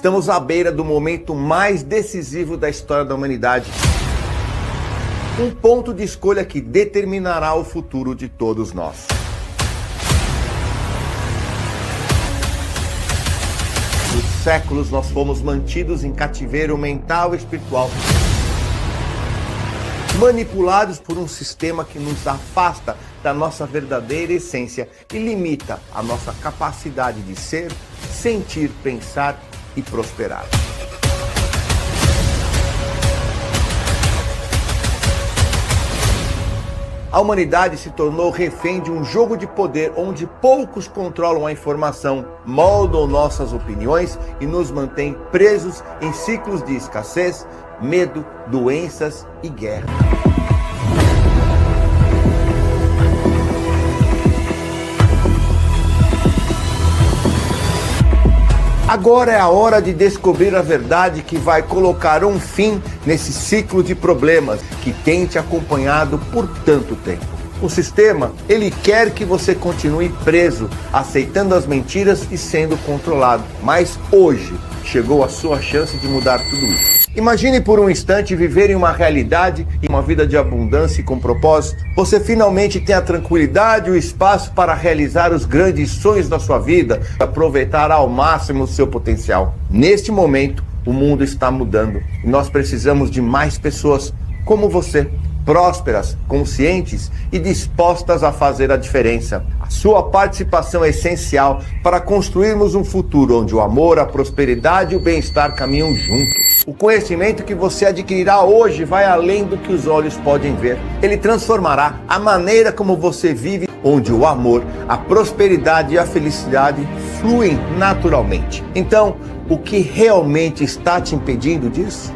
Estamos à beira do momento mais decisivo da história da humanidade. Um ponto de escolha que determinará o futuro de todos nós. Por séculos nós fomos mantidos em cativeiro mental e espiritual, manipulados por um sistema que nos afasta da nossa verdadeira essência e limita a nossa capacidade de ser, sentir, pensar e prosperar. A humanidade se tornou refém de um jogo de poder onde poucos controlam a informação, moldam nossas opiniões e nos mantêm presos em ciclos de escassez, medo, doenças e guerra. Agora é a hora de descobrir a verdade que vai colocar um fim nesse ciclo de problemas que tem te acompanhado por tanto tempo. O sistema, ele quer que você continue preso, aceitando as mentiras e sendo controlado. Mas hoje chegou a sua chance de mudar tudo isso. Imagine por um instante viver em uma realidade e uma vida de abundância e com propósito. Você finalmente tem a tranquilidade e o espaço para realizar os grandes sonhos da sua vida, aproveitar ao máximo o seu potencial. Neste momento, o mundo está mudando e nós precisamos de mais pessoas como você, prósperas, conscientes e dispostas a fazer a diferença. A sua participação é essencial para construirmos um futuro onde o amor, a prosperidade e o bem-estar caminham juntos. O conhecimento que você adquirirá hoje vai além do que os olhos podem ver. Ele transformará a maneira como você vive, onde o amor, a prosperidade e a felicidade fluem naturalmente. Então, o que realmente está te impedindo disso?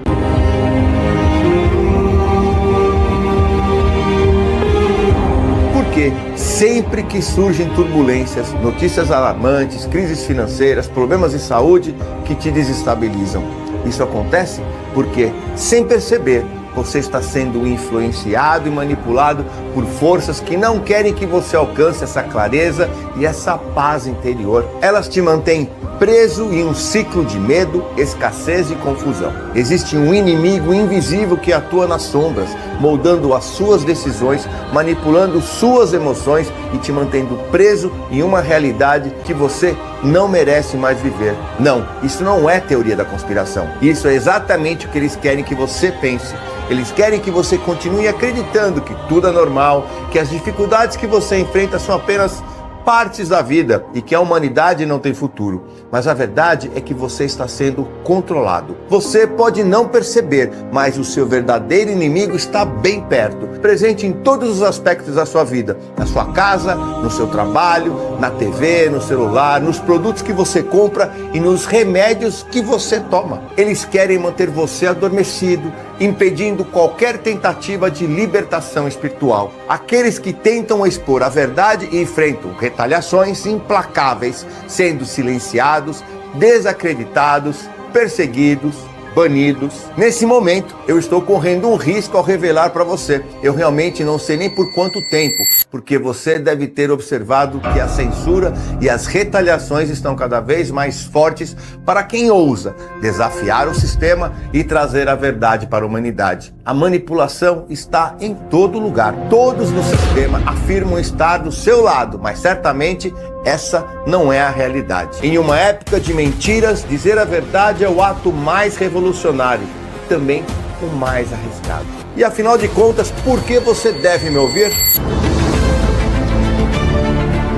Porque sempre que surgem turbulências, notícias alarmantes, crises financeiras, problemas de saúde que te desestabilizam. Isso acontece porque, sem perceber, você está sendo influenciado e manipulado por forças que não querem que você alcance essa clareza e essa paz interior. Elas te mantêm preso em um ciclo de medo, escassez e confusão. Existe um inimigo invisível que atua nas sombras, moldando as suas decisões, manipulando suas emoções e te mantendo preso em uma realidade que você não merece mais viver. Não, isso não é teoria da conspiração. Isso é exatamente o que eles querem que você pense. Eles querem que você continue acreditando que tudo é normal, que as dificuldades que você enfrenta são apenas partes da vida e que a humanidade não tem futuro. Mas a verdade é que você está sendo controlado. Você pode não perceber, mas o seu verdadeiro inimigo está bem perto, presente em todos os aspectos da sua vida, na sua casa, no seu trabalho, na TV, no celular, nos produtos que você compra e nos remédios que você toma. Eles querem manter você adormecido, impedindo qualquer tentativa de libertação espiritual. Aqueles que tentam expor a verdade enfrentam retaliações implacáveis, sendo silenciados, desacreditados, perseguidos, banidos. Nesse momento, eu estou correndo um risco ao revelar para você. Eu realmente não sei nem por quanto tempo, porque você deve ter observado que a censura e as retaliações estão cada vez mais fortes para quem ousa desafiar o sistema e trazer a verdade para a humanidade. A manipulação está em todo lugar. Todos no sistema afirmam estar do seu lado, mas certamente essa não é a realidade. Em uma época de mentiras, dizer a verdade é o ato mais revolucionário e também o mais arriscado. E afinal de contas, por que você deve me ouvir?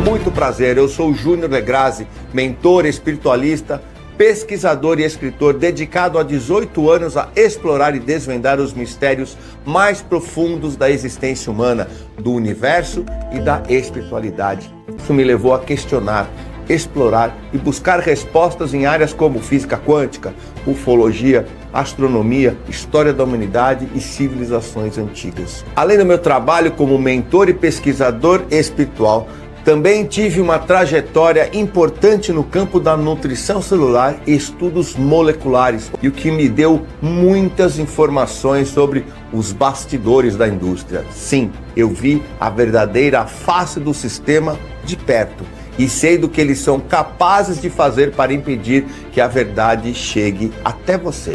Muito prazer, eu sou Júnior Legrazi, mentor espiritualista, pesquisador e escritor dedicado há 18 anos a explorar e desvendar os mistérios mais profundos da existência humana, do universo e da espiritualidade. Isso me levou a questionar, explorar e buscar respostas em áreas como física quântica, ufologia, astronomia, história da humanidade e civilizações antigas. Além do meu trabalho como mentor e pesquisador espiritual, também tive uma trajetória importante no campo da nutrição celular e estudos moleculares, e o que me deu muitas informações sobre os bastidores da indústria. Sim, eu vi a verdadeira face do sistema de perto e sei do que eles são capazes de fazer para impedir que a verdade chegue até você.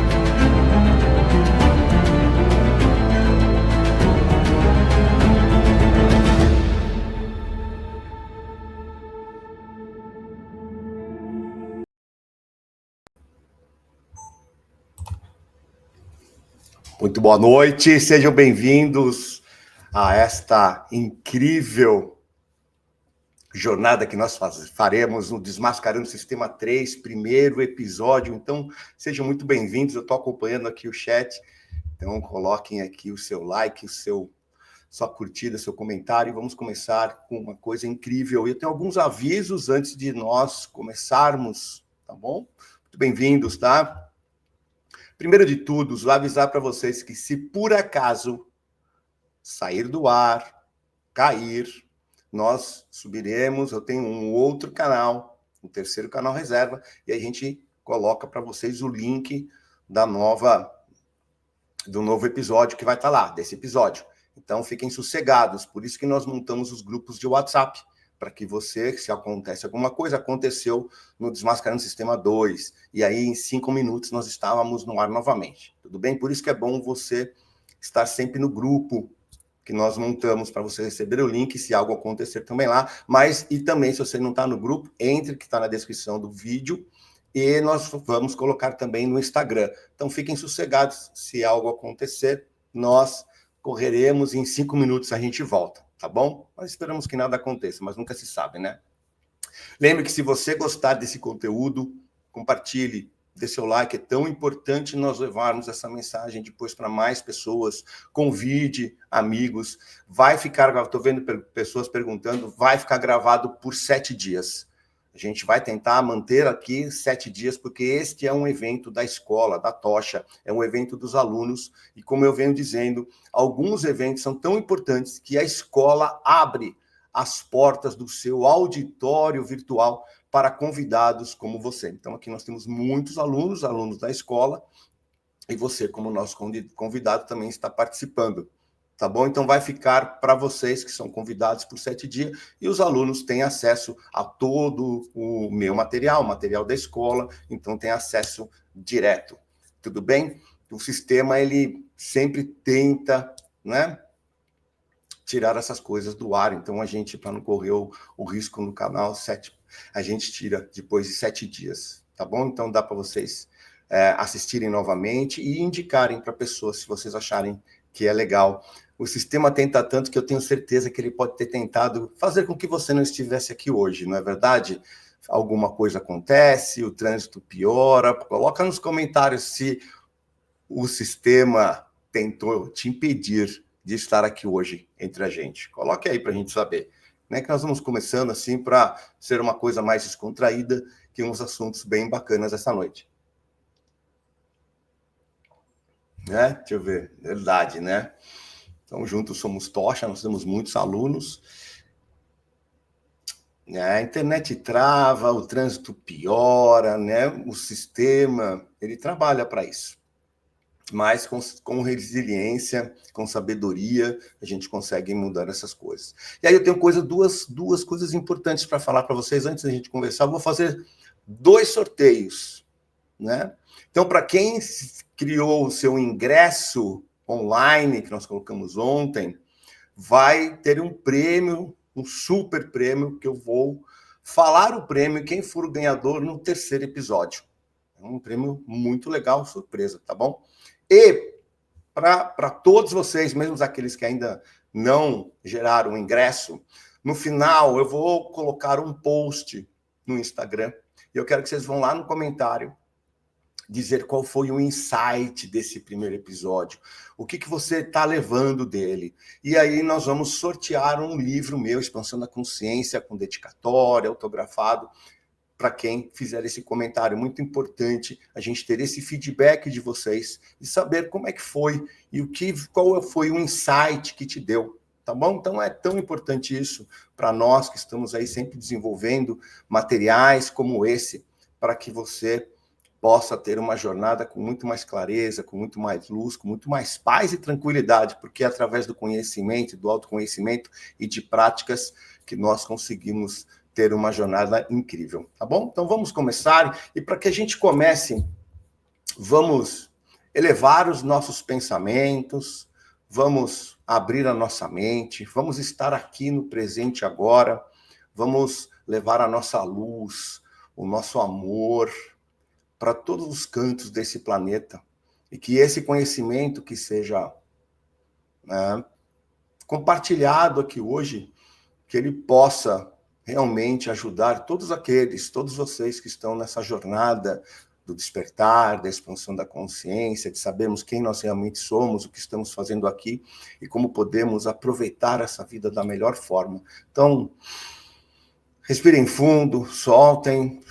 Muito boa noite, sejam bem-vindos a esta incrível jornada que nós faremos no Desmascarando Sistema 3, primeiro episódio. Então, sejam muito bem-vindos, eu estou acompanhando aqui o chat, então coloquem aqui o seu like, sua curtida, seu comentário, e vamos começar com uma coisa incrível. Eu tenho alguns avisos antes de nós começarmos, tá bom? Muito bem-vindos, tá? Primeiro de tudo, vou avisar para vocês que se por acaso sair do ar, cair, nós subiremos, eu tenho um outro canal, um terceiro canal reserva, e a gente coloca para vocês o link do novo episódio que vai estar lá, desse episódio. Então fiquem sossegados, por isso que nós montamos os grupos de WhatsApp, para que você, se acontece alguma coisa, aconteceu no Desmascarando Sistema 2, e aí em 5 minutos nós estávamos no ar novamente, tudo bem? Por isso que é bom você estar sempre no grupo que nós montamos para você receber o link, se algo acontecer também lá, e também se você não está no grupo, entre que está na descrição do vídeo, e nós vamos colocar também no Instagram. Então fiquem sossegados, se algo acontecer, nós correremos, em 5 minutos a gente volta. Tá bom? Nós esperamos que nada aconteça, mas nunca se sabe, né? Lembre que se você gostar desse conteúdo, compartilhe, dê seu like, é tão importante nós levarmos essa mensagem depois para mais pessoas, convide amigos, vai ficar, estou vendo pessoas perguntando, vai ficar gravado por 7 dias. A gente vai tentar manter aqui 7 dias, porque este é um evento da escola, da Tocha, é um evento dos alunos, e como eu venho dizendo, alguns eventos são tão importantes que a escola abre as portas do seu auditório virtual para convidados como você. Então aqui nós temos muitos alunos da escola, e você, como nosso convidado, também está participando. Tá bom? Então vai ficar para vocês que são convidados por 7 dias, e os alunos têm acesso a todo o meu material, o material da escola, então tem acesso direto. Tudo bem? O sistema, ele sempre tenta, né, tirar essas coisas do ar, então a gente, para não correr o risco no canal, a gente tira depois de 7 dias, tá bom? Então dá para vocês assistirem novamente e indicarem para pessoas, se vocês acharem que é legal. O sistema tenta tanto que eu tenho certeza que ele pode ter tentado fazer com que você não estivesse aqui hoje, não é verdade? Alguma coisa acontece, o trânsito piora, coloca nos comentários se o sistema tentou te impedir de estar aqui hoje entre a gente. Coloque aí para a gente saber. Né, que nós vamos começando assim para ser uma coisa mais descontraída, que uns assuntos bem bacanas essa noite. Né? Deixa eu ver, verdade, né? Então, juntos somos Tocha, nós temos muitos alunos. A internet trava, o trânsito piora, né? O sistema, ele trabalha para isso. Mas com resiliência, com sabedoria, a gente consegue mudar essas coisas. E aí eu tenho duas coisas importantes para falar para vocês antes da gente conversar. Eu vou fazer 2 sorteios, né? Então, para quem criou o seu ingresso online, que nós colocamos ontem, vai ter um prêmio, um super prêmio, que eu vou falar o prêmio, quem for o ganhador, no 3º episódio. É um prêmio muito legal, surpresa, tá bom? E para todos vocês, mesmo aqueles que ainda não geraram o ingresso, no final eu vou colocar um post no Instagram, e eu quero que vocês vão lá no comentário dizer qual foi o insight desse primeiro episódio, o que você está levando dele. E aí nós vamos sortear um livro meu, Expansão da Consciência, com dedicatória, autografado, para quem fizer esse comentário. Muito importante a gente ter esse feedback de vocês e saber como é que foi e qual foi o insight que te deu, tá bom? Então é tão importante isso para nós que estamos aí sempre desenvolvendo materiais como esse, para que você possa ter uma jornada com muito mais clareza, com muito mais luz, com muito mais paz e tranquilidade, porque é através do conhecimento, do autoconhecimento e de práticas que nós conseguimos ter uma jornada incrível, tá bom? Então vamos começar, e para que a gente comece, vamos elevar os nossos pensamentos, vamos abrir a nossa mente, vamos estar aqui no presente agora, vamos levar a nossa luz, o nosso amor para todos os cantos desse planeta, e que esse conhecimento que seja compartilhado aqui hoje, que ele possa realmente ajudar todos vocês que estão nessa jornada do despertar, da expansão da consciência, de sabermos quem nós realmente somos, o que estamos fazendo aqui e como podemos aproveitar essa vida da melhor forma. Então, respirem fundo, soltem,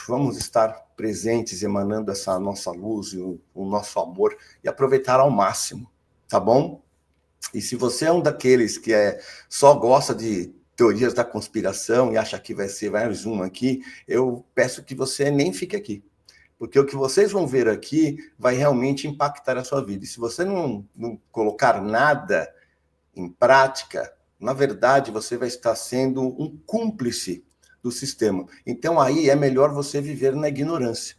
vamos estar presentes, emanando essa nossa luz e o nosso amor e aproveitar ao máximo, tá bom? E se você é um daqueles que só gosta de teorias da conspiração e acha que vai ser mais uma aqui, eu peço que você nem fique aqui. Porque o que vocês vão ver aqui vai realmente impactar a sua vida. E se você não colocar nada em prática, na verdade, você vai estar sendo um cúmplice do sistema. Então, aí é melhor você viver na ignorância.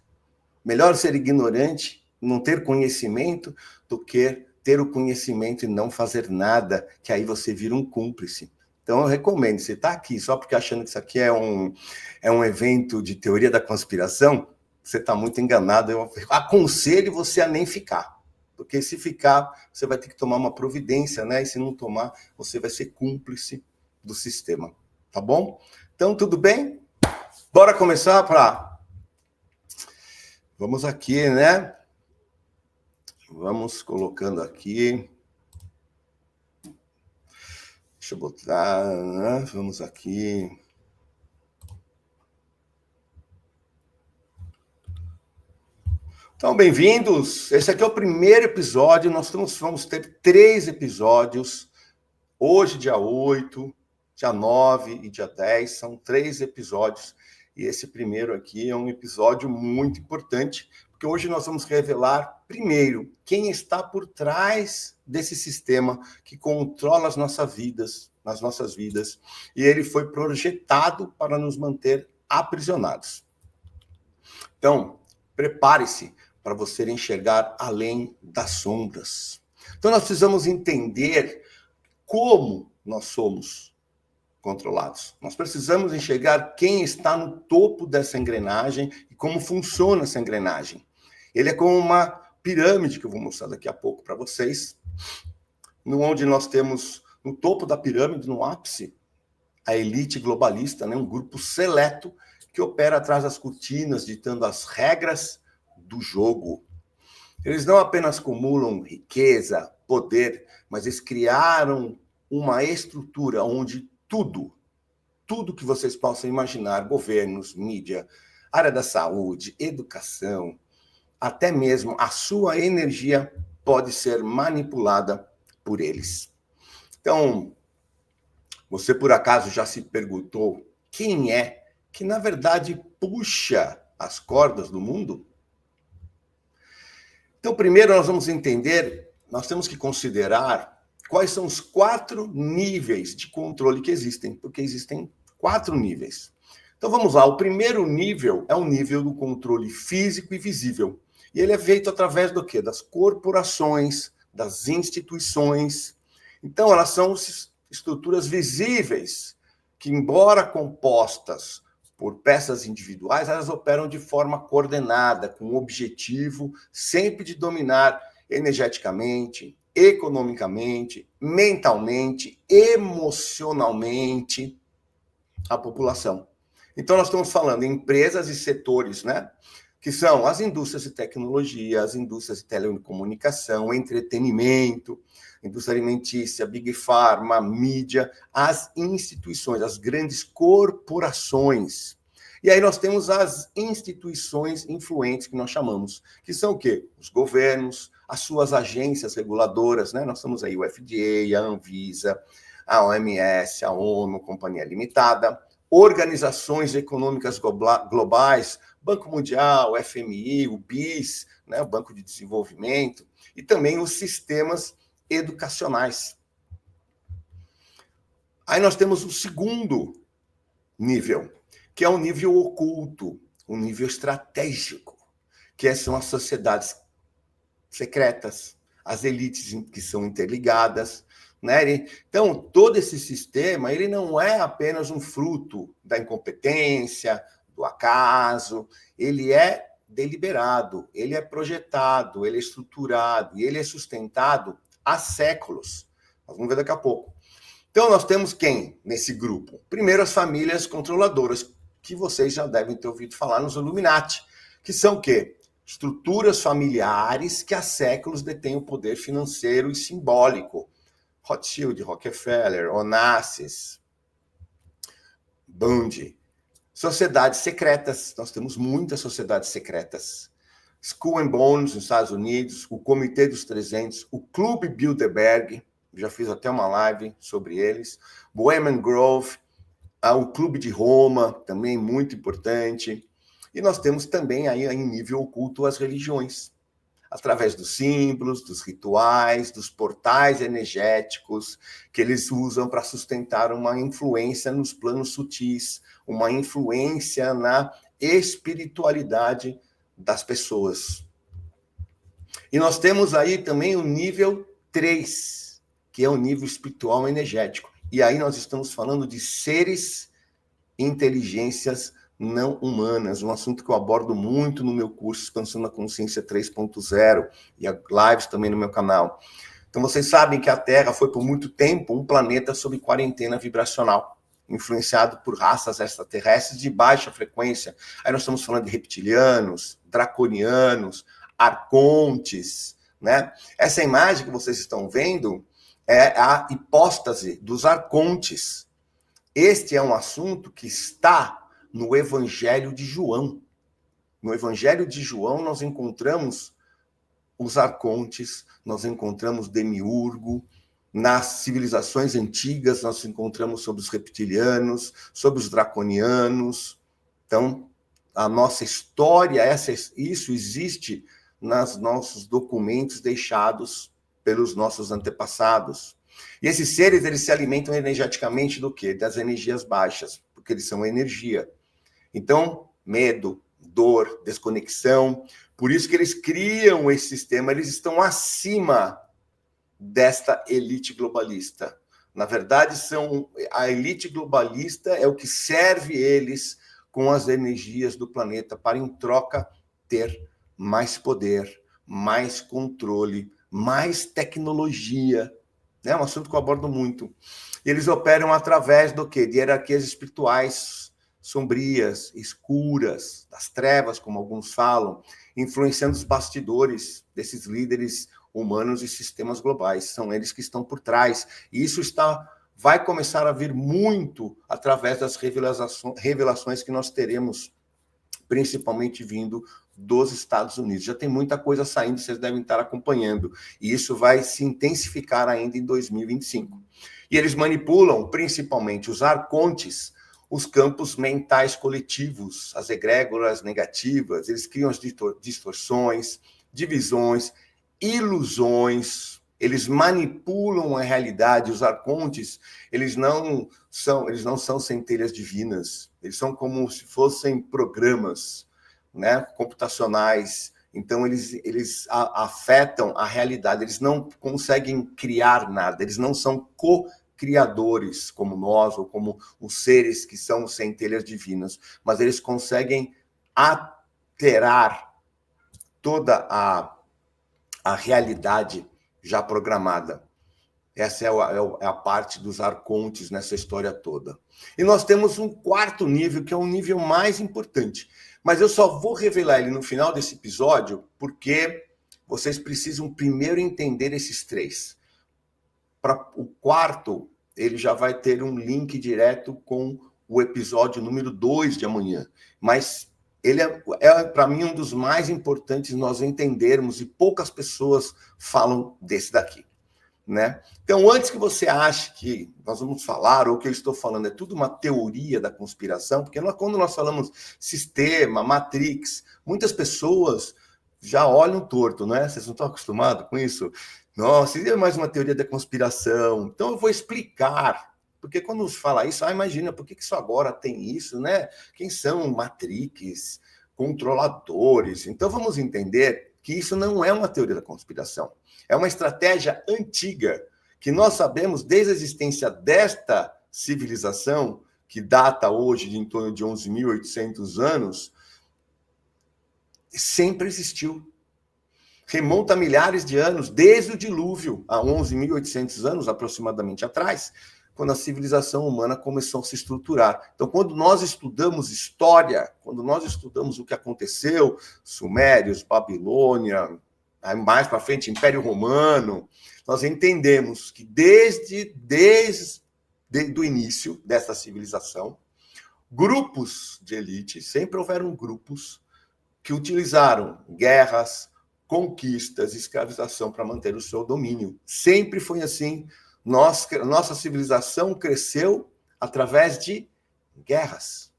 Melhor ser ignorante, não ter conhecimento, do que ter o conhecimento e não fazer nada, que aí você vira um cúmplice. Então, eu recomendo, você está aqui só porque achando que isso aqui é um evento de teoria da conspiração, você está muito enganado. Eu aconselho você a nem ficar, porque se ficar, você vai ter que tomar uma providência, né? E se não tomar, você vai ser cúmplice do sistema, tá bom? Então, tudo bem? Bora começar Vamos aqui, né? Vamos colocando aqui. Deixa eu botar, né? Vamos aqui. Então, bem-vindos. Esse aqui é o primeiro episódio. Nós vamos ter 3 episódios. Hoje, dia 8, dia 9 e dia 10. São 3 episódios. E esse primeiro aqui é um episódio muito importante, porque hoje nós vamos revelar, primeiro, quem está por trás desse sistema que controla as nossas vidas, e ele foi projetado para nos manter aprisionados. Então, prepare-se para você enxergar além das sombras. Então, nós precisamos entender como nós somos controlados. Nós precisamos enxergar quem está no topo dessa engrenagem e como funciona essa engrenagem. Ele é como uma pirâmide, que eu vou mostrar daqui a pouco para vocês, onde nós temos no topo da pirâmide, no ápice, a elite globalista, né? Um grupo seleto que opera atrás das cortinas, ditando as regras do jogo. Eles não apenas acumulam riqueza, poder, mas eles criaram uma estrutura onde tudo que vocês possam imaginar, governos, mídia, área da saúde, educação, até mesmo a sua energia pode ser manipulada por eles. Então, você por acaso já se perguntou quem é que, na verdade, puxa as cordas do mundo? Então, primeiro nós vamos entender, nós temos que considerar quais são os 4 níveis de controle que existem, porque existem 4 níveis. Então vamos lá, o primeiro nível é o nível do controle físico e visível. E ele é feito através do quê? Das corporações, das instituições. Então elas são estruturas visíveis, que embora compostas por peças individuais, elas operam de forma coordenada, com o objetivo sempre de dominar energeticamente, economicamente, mentalmente, emocionalmente a população. Então, nós estamos falando em empresas e setores, né? Que são as indústrias de tecnologia, as indústrias de telecomunicação, entretenimento, indústria alimentícia, Big Pharma, mídia, as instituições, as grandes corporações. E aí nós temos as instituições influentes, que nós chamamos, que são o quê? Os governos, as suas agências reguladoras, né? Nós temos aí o FDA, a Anvisa, a OMS, a ONU, Companhia Limitada, organizações econômicas globais, Banco Mundial, o FMI, o BIS, né? O Banco de Desenvolvimento, e também os sistemas educacionais. Aí nós temos o segundo nível, que é um nível oculto, um nível estratégico, que são as sociedades secretas, as elites que são interligadas, né? Então, todo esse sistema, ele não é apenas um fruto da incompetência, do acaso, ele é deliberado, ele é projetado, ele é estruturado e ele é sustentado há séculos. Nós vamos ver daqui a pouco. Então, nós temos quem nesse grupo? Primeiro, as famílias controladoras, que vocês já devem ter ouvido falar nos Illuminati, que são o quê? Estruturas familiares que há séculos detêm o poder financeiro e simbólico. Rothschild, Rockefeller, Onassis, Bundy. Sociedades secretas, nós temos muitas sociedades secretas. Skull and Bones, nos Estados Unidos, o Comitê dos 300, o Clube Bilderberg, já fiz até uma live sobre eles, Bohemian Grove, o Clube de Roma, também muito importante. E nós temos também aí em nível oculto as religiões, através dos símbolos, dos rituais, dos portais energéticos que eles usam para sustentar uma influência nos planos sutis, uma influência na espiritualidade das pessoas. E nós temos aí também o nível 3, que é o nível espiritual energético. E aí nós estamos falando de seres, inteligências não humanas, um assunto que eu abordo muito no meu curso Expansão da Consciência 3.0 e lives também no meu canal. Então vocês sabem que a Terra foi por muito tempo um planeta sob quarentena vibracional, influenciado por raças extraterrestres de baixa frequência. Aí nós estamos falando de reptilianos, draconianos, arcontes, né? Essa imagem que vocês estão vendo é a hipóstase dos arcontes. Este é um assunto que está no Evangelho de João. No Evangelho de João, nós encontramos os arcontes, nós encontramos Demiurgo. Nas civilizações antigas, nós encontramos sobre os reptilianos, sobre os draconianos. Então, a nossa história, isso existe nos nossos documentos deixados pelos nossos antepassados. E esses seres, eles se alimentam energeticamente do quê? Das energias baixas, porque eles são energia. Então, medo, dor, desconexão. Por isso que eles criam esse sistema, eles estão acima desta elite globalista. Na verdade, a elite globalista é o que serve eles com as energias do planeta para, em troca, ter mais poder, mais controle, mais tecnologia. É um assunto que eu abordo muito. E eles operam através do quê? De hierarquias espirituais sombrias, escuras, das trevas, como alguns falam, influenciando os bastidores desses líderes humanos e sistemas globais. São eles que estão por trás. E isso vai começar a vir muito através das revelações que nós teremos, principalmente vindo dos Estados Unidos. Já tem muita coisa saindo, vocês devem estar acompanhando. E isso vai se intensificar ainda em 2025. E eles manipulam, principalmente, os arcontes, os campos mentais coletivos, as egrégoras negativas, eles criam as distorções, divisões, ilusões, eles manipulam a realidade. Os arcontes, eles não são centelhas divinas, eles são como se fossem programas, né, computacionais. Então, eles afetam a realidade, eles não conseguem criar nada, eles não são criadores como nós, ou como os seres que são centelhas divinas, mas eles conseguem alterar toda a realidade já programada. Essa é a parte dos arcontes nessa história toda. E nós temos um quarto nível, que é um nível mais importante, mas eu só vou revelar ele no final desse episódio, porque vocês precisam primeiro entender esses três. Para o quarto, ele já vai ter um link direto com o episódio número 2 de amanhã. Mas ele é para mim, um dos mais importantes nós entendermos, e poucas pessoas falam desse daqui, né? Então, antes que você ache que nós vamos falar, ou que eu estou falando, é tudo uma teoria da conspiração, porque quando nós falamos sistema, Matrix, muitas pessoas já olham torto, né? Vocês não estão acostumados com isso? Nossa, isso é mais uma teoria da conspiração. Então, eu vou explicar Porque quando se fala isso, imagina, por que isso agora tem isso, né? Quem são matrix, controladores? Então vamos entender que isso não é uma teoria da conspiração. É uma estratégia antiga, que nós sabemos desde a existência desta civilização, que data hoje de em torno de 11.800 anos, sempre existiu. Remonta a milhares de anos, desde o dilúvio, há 11.800 anos aproximadamente atrás, quando a civilização humana começou a se estruturar. Então, quando nós estudamos história, quando nós estudamos o que aconteceu, Sumérios, Babilônia, aí mais para frente, Império Romano, nós entendemos que desde o início dessa civilização, grupos de elite, sempre houveram grupos que utilizaram guerras, conquistas, escravização para manter o seu domínio. Sempre foi assim. Nossa civilização cresceu através de guerras,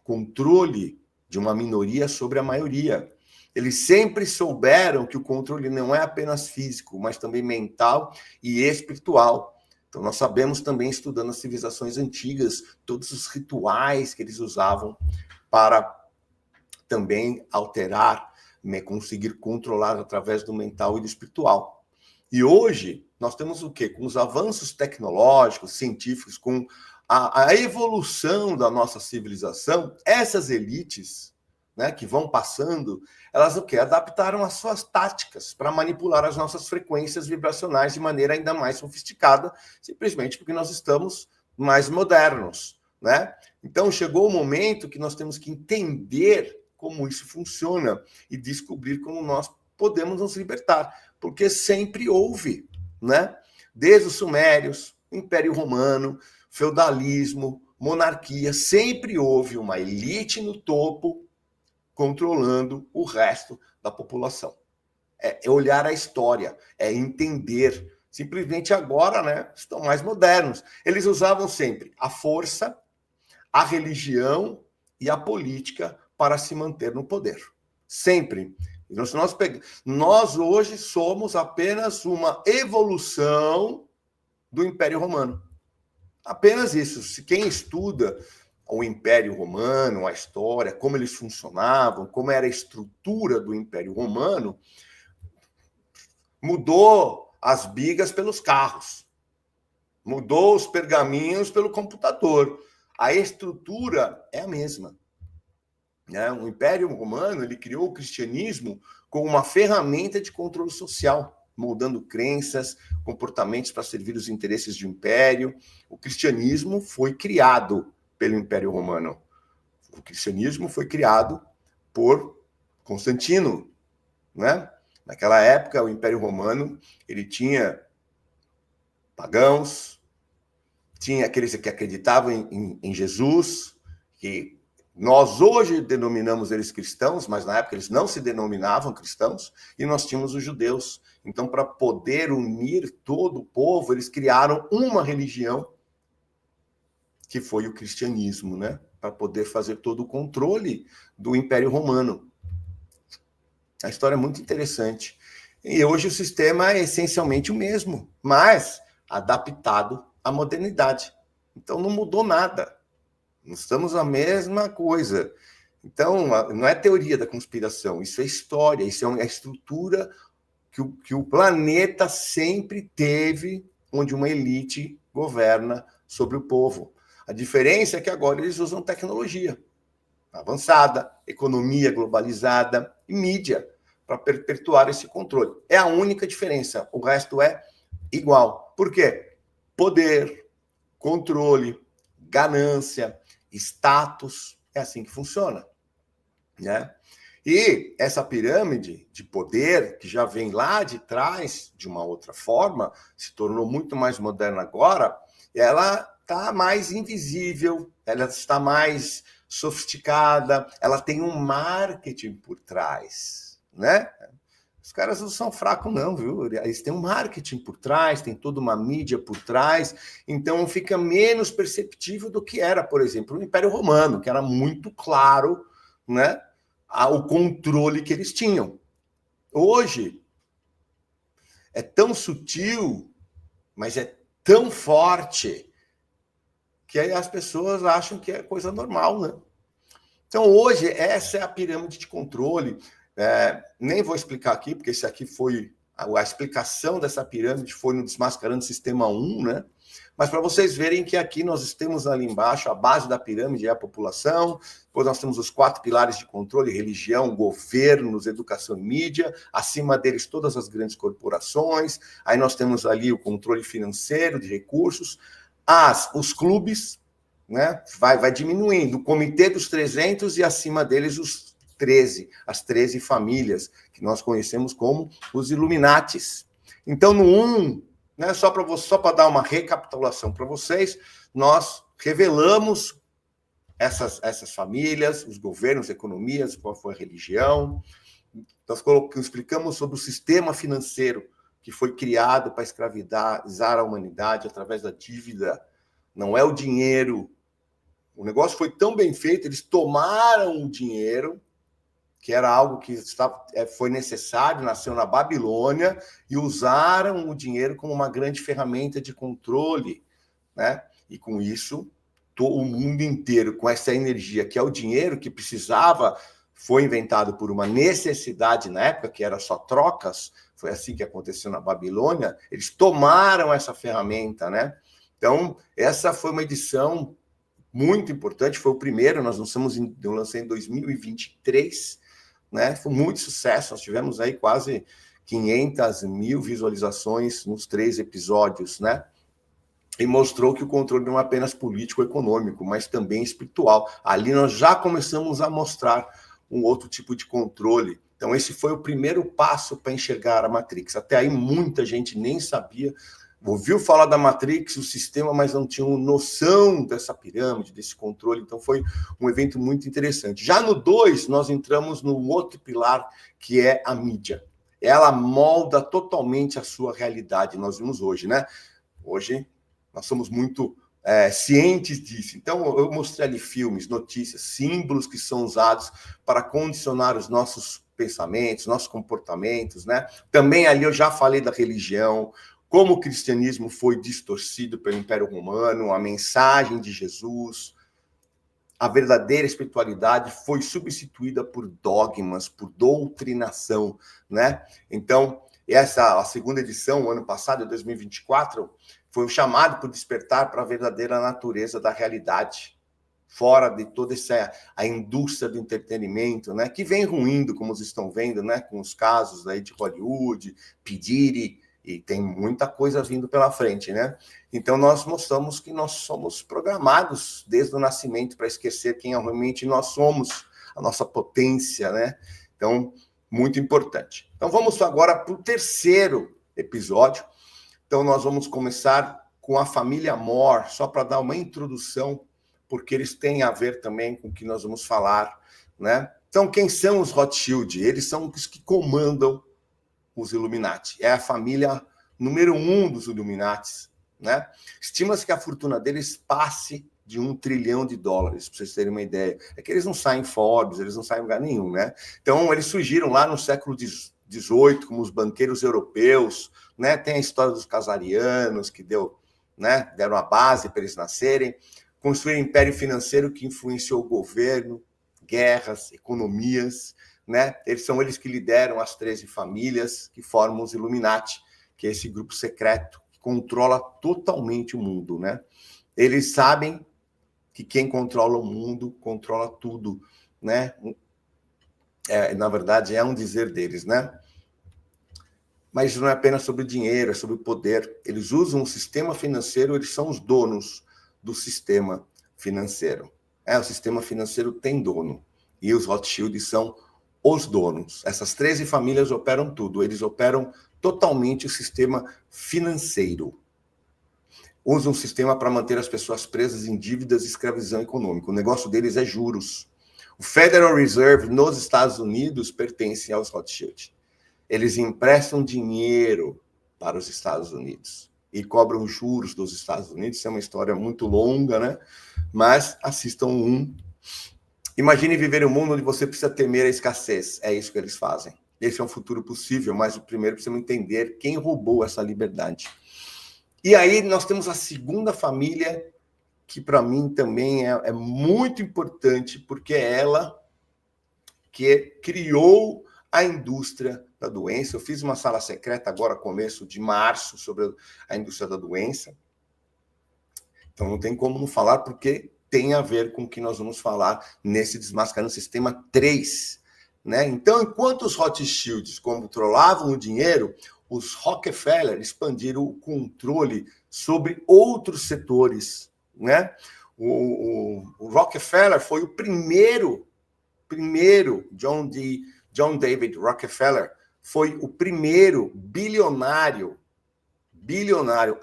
controle de uma minoria sobre a maioria. Eles sempre souberam que o controle não é apenas físico, mas também mental e espiritual. Então, nós sabemos também, estudando as civilizações antigas, todos os rituais que eles usavam para também alterar, conseguir controlar através do mental e do espiritual. E hoje, nós temos o quê? Com os avanços tecnológicos, científicos, com a evolução da nossa civilização, essas elites, né, que vão passando, elas o quê? Adaptaram as suas táticas para manipular as nossas frequências vibracionais de maneira ainda mais sofisticada, simplesmente porque nós estamos mais modernos, né? Então, chegou o momento que nós temos que entender como isso funciona e descobrir como nós podemos nos libertar, porque sempre houve, né? Desde os Sumérios, Império Romano, feudalismo, monarquia, sempre houve uma elite no topo controlando o resto da população. É olhar a história, é entender. Simplesmente agora, né, estão mais modernos. Eles usavam sempre a força, a religião e a política para se manter no poder. Sempre. Nós hoje somos apenas uma evolução do Império Romano. Apenas isso. Se quem estuda o Império Romano, a história, como eles funcionavam, como era a estrutura do Império Romano, mudou as bigas pelos carros, mudou os pergaminhos pelo computador. A estrutura é a mesma. O Império Romano, ele criou o cristianismo como uma ferramenta de controle social, moldando crenças, comportamentos para servir os interesses do império. O cristianismo foi criado pelo Império Romano. O cristianismo foi criado por Constantino, né? Naquela época, o Império Romano, ele tinha pagãos, tinha aqueles que acreditavam em Jesus, que nós hoje denominamos eles cristãos, mas na época eles não se denominavam cristãos, e nós tínhamos os judeus. Então, para poder unir todo o povo, eles criaram uma religião, que foi o cristianismo, né? Para poder fazer todo o controle do Império Romano. A história é muito interessante. E hoje o sistema é essencialmente o mesmo, mas adaptado à modernidade. Então, não mudou nada. Estamos na mesma coisa. Então, não é teoria da conspiração, isso é história, isso é a estrutura que o planeta sempre teve, onde uma elite governa sobre o povo. A diferença é que agora eles usam tecnologia avançada, economia globalizada e mídia para perpetuar esse controle. É a única diferença, o resto é igual. Por quê? Poder, controle, ganância, status, é assim que funciona, né? E essa pirâmide de poder, que já vem lá de trás, de uma outra forma, se tornou muito mais moderna agora, ela está mais invisível, ela está mais sofisticada, ela tem um marketing por trás, né? Os caras não são fracos, não, viu? Eles têm um marketing por trás, tem toda uma mídia por trás, então fica menos perceptível do que era, por exemplo, o Império Romano, que era muito claro, né, o controle que eles tinham. Hoje, é tão sutil, mas é tão forte, que aí as pessoas acham que é coisa normal, né? Então, hoje, essa é a pirâmide de controle. Nem vou explicar aqui, porque esse aqui foi... A explicação dessa pirâmide foi no Desmascarando Sistema 1, né? Mas para vocês verem que aqui nós temos ali embaixo, a base da pirâmide é a população, depois nós temos os 4 pilares de controle: religião, governos, educação e mídia, acima deles todas as grandes corporações, aí nós temos ali o controle financeiro de recursos, os clubes, né? Vai diminuindo, o comitê dos 300 e acima deles os 13, as 13 famílias, que nós conhecemos como os Illuminatis. Então, no 1, né, só para dar uma recapitulação para vocês, nós revelamos essas famílias, os governos, economias, qual foi a religião. Nós explicamos sobre o sistema financeiro que foi criado para escravizar a humanidade através da dívida. Não é o dinheiro. O negócio foi tão bem feito, eles tomaram o dinheiro, que era algo que foi necessário, nasceu na Babilônia, e usaram o dinheiro como uma grande ferramenta de controle, né? E com isso, o mundo inteiro, com essa energia que é o dinheiro, que precisava, foi inventado por uma necessidade na época, que era só trocas, foi assim que aconteceu na Babilônia, eles tomaram essa ferramenta, né? Então, essa foi uma edição muito importante, foi o primeiro, eu lancei em 2023, né? Foi muito sucesso, nós tivemos aí quase 500 mil visualizações nos 3 episódios, né? E mostrou que o controle não é apenas político-econômico, mas também espiritual. Ali nós já começamos a mostrar um outro tipo de controle. Então esse foi o primeiro passo para enxergar a Matrix. Até aí muita gente nem sabia, ouviu falar da Matrix, o sistema, mas não tinha noção dessa pirâmide, desse controle. Então foi um evento muito interessante. Já no 2, nós entramos no outro pilar, que é a mídia. Ela molda totalmente a sua realidade. Nós vimos hoje, né? Hoje nós somos muito cientes disso. Então eu mostrei ali filmes, notícias, símbolos que são usados para condicionar os nossos pensamentos, nossos comportamentos, né? Também ali eu já falei da religião, como o cristianismo foi distorcido pelo Império Romano, a mensagem de Jesus, a verdadeira espiritualidade foi substituída por dogmas, por doutrinação, né? Então, a segunda edição, o ano passado, 2024, foi um chamado por despertar para a verdadeira natureza da realidade, fora de toda a indústria do entretenimento, né? Que vem ruindo, como vocês estão vendo, né? Com os casos aí de Hollywood, P. Diddy, e tem muita coisa vindo pela frente, né? Então, nós mostramos que nós somos programados desde o nascimento para esquecer quem realmente nós somos, a nossa potência, né? Então, muito importante. Então, vamos agora para o 3º episódio. Então, nós vamos começar com a família Moore, só para dar uma introdução, porque eles têm a ver também com o que nós vamos falar, né? Então, quem são os Rothschild? Eles são os que comandam os Illuminati. É a família número 1 dos Illuminati, né? Estima-se que a fortuna deles passe de $1 trilhão, para vocês terem uma ideia. É que eles não saem em Forbes, eles não saem em lugar nenhum, né? Então, eles surgiram lá no século XVIII, como os banqueiros europeus, né? Tem a história dos casarianos, que deram a base para eles nascerem, construíram um império financeiro que influenciou o governo, guerras, economias, né? São eles que lideram as 13 famílias que formam os Illuminati, que é esse grupo secreto que controla totalmente o mundo, né? Eles sabem que quem controla o mundo controla tudo, né? Na verdade, é um dizer deles, né? Mas isso não é apenas sobre dinheiro, é sobre poder. Eles usam o sistema financeiro, eles são os donos do sistema financeiro. O sistema financeiro tem dono, e os Rothschild são os donos. Essas 13 famílias operam tudo, eles operam totalmente o sistema financeiro. Usam o sistema para manter as pessoas presas em dívidas e escravidão econômica. O negócio deles é juros. O Federal Reserve nos Estados Unidos pertence aos Rothschild. Eles emprestam dinheiro para os Estados Unidos e cobram juros dos Estados Unidos. Isso é uma história muito longa, né? Mas assistam Imagine viver em um mundo onde você precisa temer a escassez. É isso que eles fazem. Esse é um futuro possível, mas o primeiro precisamos entender quem roubou essa liberdade. E aí nós temos a segunda família, que para mim também é muito importante, porque é ela que criou a indústria da doença. Eu fiz uma sala secreta agora, começo de março, sobre a indústria da doença. Então não tem como não falar, porque tem a ver com o que nós vamos falar nesse Desmascarando Sistema 3. Né? Então, enquanto os Rothschilds controlavam o dinheiro, os Rockefeller expandiram o controle sobre outros setores. Né? O Rockefeller foi o primeiro John David Rockefeller foi o primeiro bilionário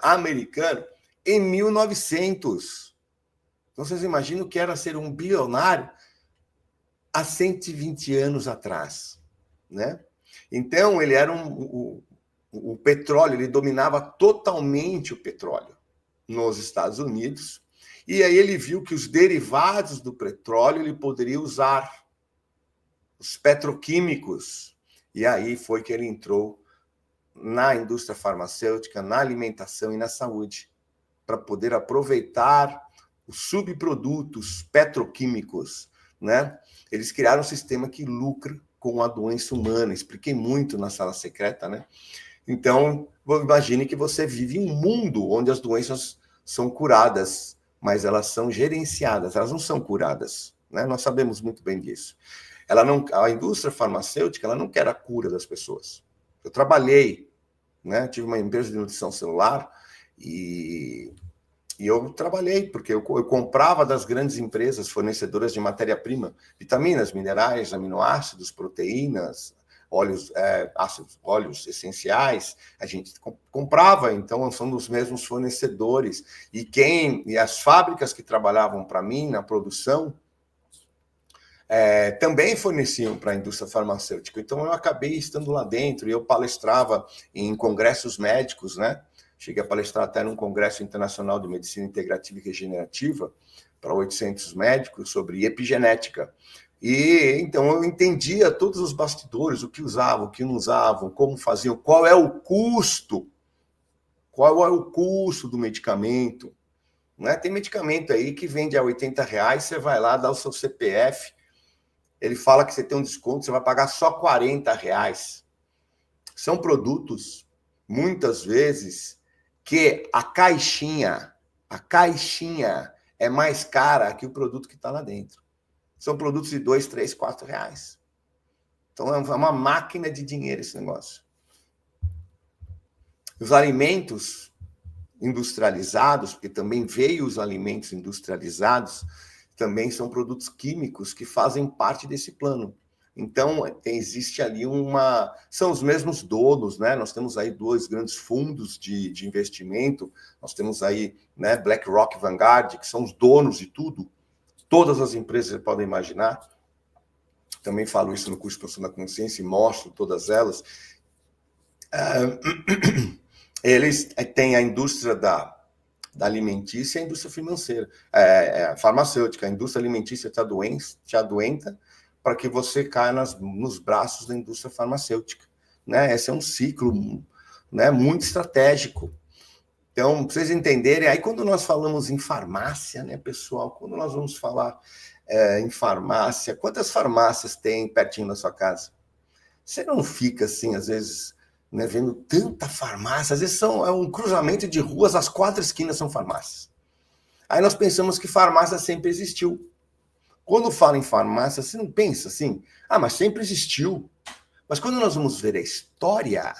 americano em 1900. Então, vocês imaginam o que era ser um bilionário há 120 anos atrás, né? Então, ele era o petróleo, ele dominava totalmente o petróleo nos Estados Unidos, e aí ele viu que os derivados do petróleo ele poderia usar, os petroquímicos, e aí foi que ele entrou na indústria farmacêutica, na alimentação e na saúde, para poder aproveitar os subprodutos petroquímicos, né? Eles criaram um sistema que lucra com a doença humana. Expliquei muito na sala secreta, né? Então, imagine que você vive em um mundo onde as doenças são curadas, mas elas são gerenciadas, elas não são curadas, né? Nós sabemos muito bem disso. A indústria farmacêutica, ela não quer a cura das pessoas. Eu trabalhei, né? Tive uma empresa de nutrição celular e eu trabalhei, porque eu comprava das grandes empresas fornecedoras de matéria-prima, vitaminas, minerais, aminoácidos, proteínas, óleos essenciais, a gente comprava, então são dos mesmos fornecedores. E as fábricas que trabalhavam para mim na produção também forneciam para a indústria farmacêutica. Então eu acabei estando lá dentro e eu palestrava em congressos médicos, né? Cheguei a palestrar até num congresso internacional de medicina integrativa e regenerativa para 800 médicos sobre epigenética. E então eu entendia todos os bastidores, o que usavam, o que não usavam, como faziam, qual é o custo do medicamento. Né? Tem medicamento aí que vende a R$80, você vai lá, dá o seu CPF, ele fala que você tem um desconto, você vai pagar só R$40. São produtos, muitas vezes, que a caixinha é mais cara que o produto que está lá dentro. São produtos de R$2, R$3, R$4. Então, é uma máquina de dinheiro esse negócio. Os alimentos industrializados, porque também veio os alimentos industrializados, também são produtos químicos que fazem parte desse plano. Então, existe ali são os mesmos donos, né? Nós temos aí dois grandes fundos de investimento, nós temos aí, né, BlackRock e Vanguard, que são os donos de tudo, todas as empresas que você pode imaginar. Também falo isso no curso de Expansão da Consciência e mostro todas elas. Eles têm a indústria da alimentícia e a indústria financeira, farmacêutica. A indústria alimentícia te adoenta para que você caia nos braços da indústria farmacêutica. Né? Esse é um ciclo, né, muito estratégico. Então, para vocês entenderem, aí quando nós falamos em farmácia, né, pessoal, quando nós vamos falar em farmácia, quantas farmácias tem pertinho da sua casa? Você não fica assim, às vezes, né, vendo tanta farmácia, às vezes é um cruzamento de ruas, as 4 esquinas são farmácias. Aí nós pensamos que farmácia sempre existiu. Quando fala em farmácia, você não pensa assim, mas sempre existiu. Mas quando nós vamos ver a história,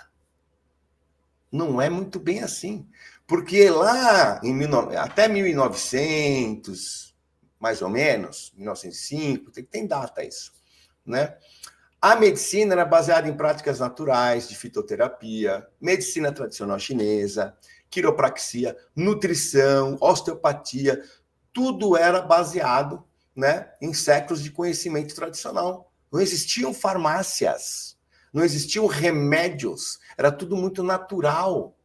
não é muito bem assim. Porque lá, até 1900, mais ou menos, 1905, tem data isso, né? A medicina era baseada em práticas naturais, de fitoterapia, medicina tradicional chinesa, quiropraxia, nutrição, osteopatia, tudo era baseado, né, em séculos de conhecimento tradicional. Não existiam farmácias, não existiam remédios, era tudo muito natural.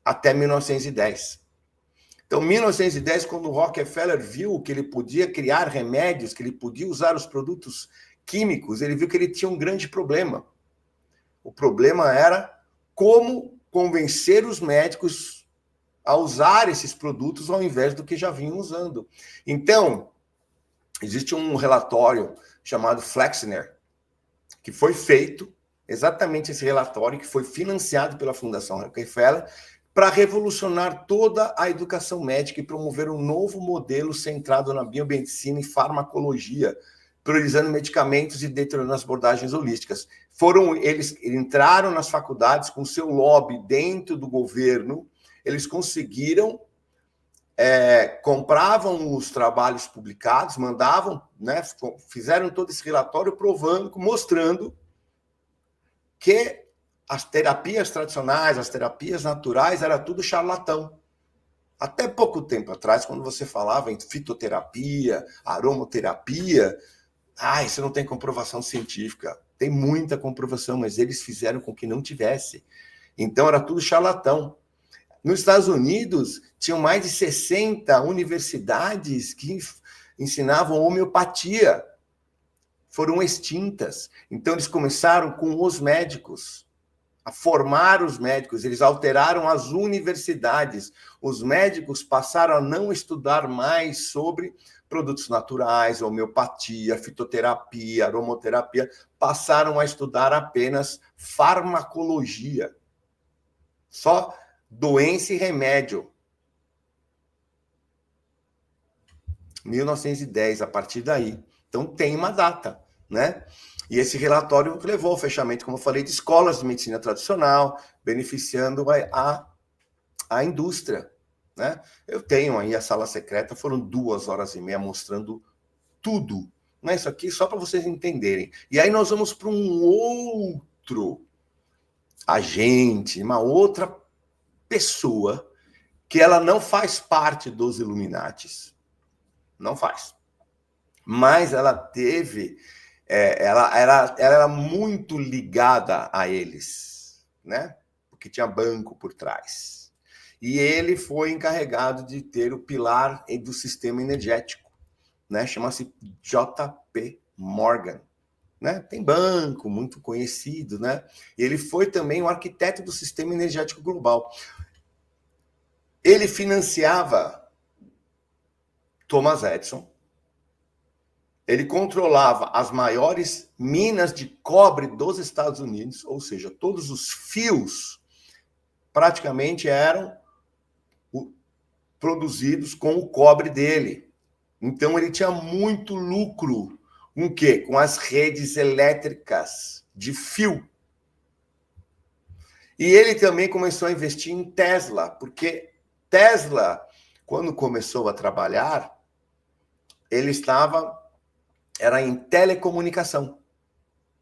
Até 1910. Então, 1910, quando o Rockefeller viu que ele podia criar remédios, que ele podia usar os produtos químicos, ele viu que ele tinha um grande problema. O problema era como convencer os médicos a usar esses produtos ao invés do que já vinham usando. Então, existe um relatório chamado Flexner, que foi feito, exatamente esse relatório, que foi financiado pela Fundação Rockefeller, para revolucionar toda a educação médica e promover um novo modelo centrado na biomedicina e farmacologia, priorizando medicamentos e detonando as abordagens holísticas. Eles entraram nas faculdades com seu lobby dentro do governo, eles conseguiram, compravam os trabalhos publicados, mandavam, né, fizeram todo esse relatório provando, mostrando que as terapias tradicionais, as terapias naturais, era tudo charlatão. Até pouco tempo atrás, quando você falava em fitoterapia, aromoterapia, isso não tem comprovação científica. Tem muita comprovação, mas eles fizeram com que não tivesse. Então, era tudo charlatão. Nos Estados Unidos, tinham mais de 60 universidades que ensinavam homeopatia. Foram extintas. Então, eles começaram com os médicos, a formar os médicos. Eles alteraram as universidades. Os médicos passaram a não estudar mais sobre produtos naturais, homeopatia, fitoterapia, aromoterapia. Passaram a estudar apenas farmacologia. Só doença e remédio. 1910, a partir daí. Então, tem uma data, né? E esse relatório levou ao fechamento, como eu falei, de escolas de medicina tradicional, beneficiando a indústria, né? Eu tenho aí a sala secreta, foram 2h30 mostrando tudo. Não é isso aqui só para vocês entenderem. E aí nós vamos para um outro agente, uma outra pessoa que ela não faz parte dos Illuminatis. Não faz. Mas ela teve... ela era muito ligada a eles, né? Porque tinha banco por trás. E ele foi encarregado de ter o pilar do sistema energético, né? Chama-se J.P. Morgan, né? Tem banco muito conhecido, né? E ele foi também o arquiteto do sistema energético global. Ele financiava Thomas Edison. Ele controlava as maiores minas de cobre dos Estados Unidos, ou seja, todos os fios praticamente eram produzidos com o cobre dele. Então, ele tinha muito lucro. Com o quê? Com as redes elétricas de fio. E ele também começou a investir em Tesla, porque Tesla, quando começou a trabalhar, ele era em telecomunicação.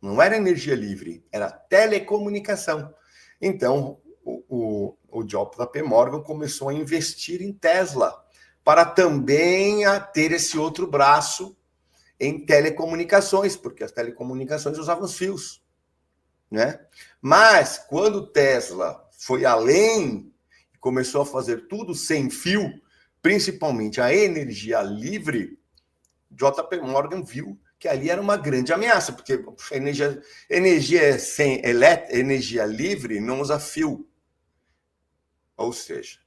Não era energia livre, era telecomunicação. Então, o J.P. Morgan começou a investir em Tesla, para também ter esse outro braço em telecomunicações, porque as telecomunicações usavam os fios, né? Mas, quando Tesla foi além e começou a fazer tudo sem fio, principalmente a energia livre, J.P. Morgan viu que ali era uma grande ameaça, porque energia livre não usa fio. Ou seja,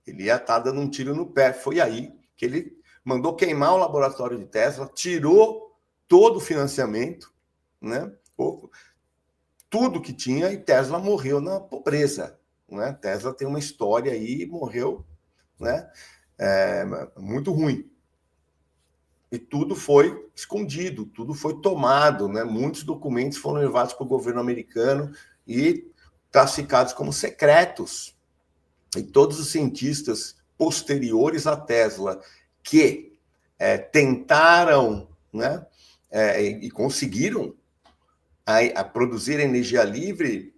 ele ia estar dando um tiro no pé. Foi aí que ele mandou queimar o laboratório de Tesla, tirou todo o financiamento, né? Tudo que tinha, e Tesla morreu na pobreza, né? Tesla tem uma história aí, morreu, né? Muito ruim. E tudo foi escondido, tudo foi tomado, né? Muitos documentos foram levados para o governo americano e classificados como secretos. E todos os cientistas posteriores a Tesla que tentaram, né, e conseguiram a produzir energia livre,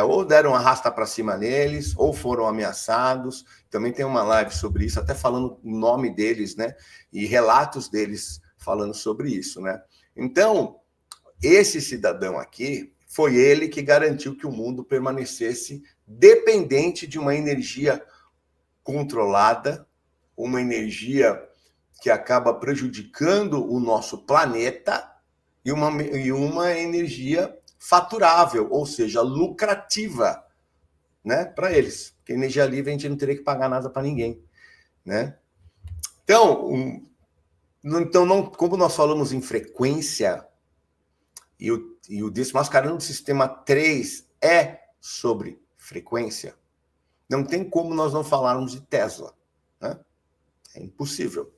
ou deram uma arrasta para cima neles, ou foram ameaçados. Também tem uma live sobre isso, até falando o nome deles, né? E relatos deles falando sobre isso, né? Então, esse cidadão aqui, foi ele que garantiu que o mundo permanecesse dependente de uma energia controlada, uma energia que acaba prejudicando o nosso planeta, e uma energia faturável, ou seja, lucrativa, né, para eles. Porque energia livre a gente não teria que pagar nada para ninguém, né? Então, como nós falamos em frequência, e o Desmascarando o Sistema 3 é sobre frequência, não tem como nós não falarmos de Tesla, né? É impossível.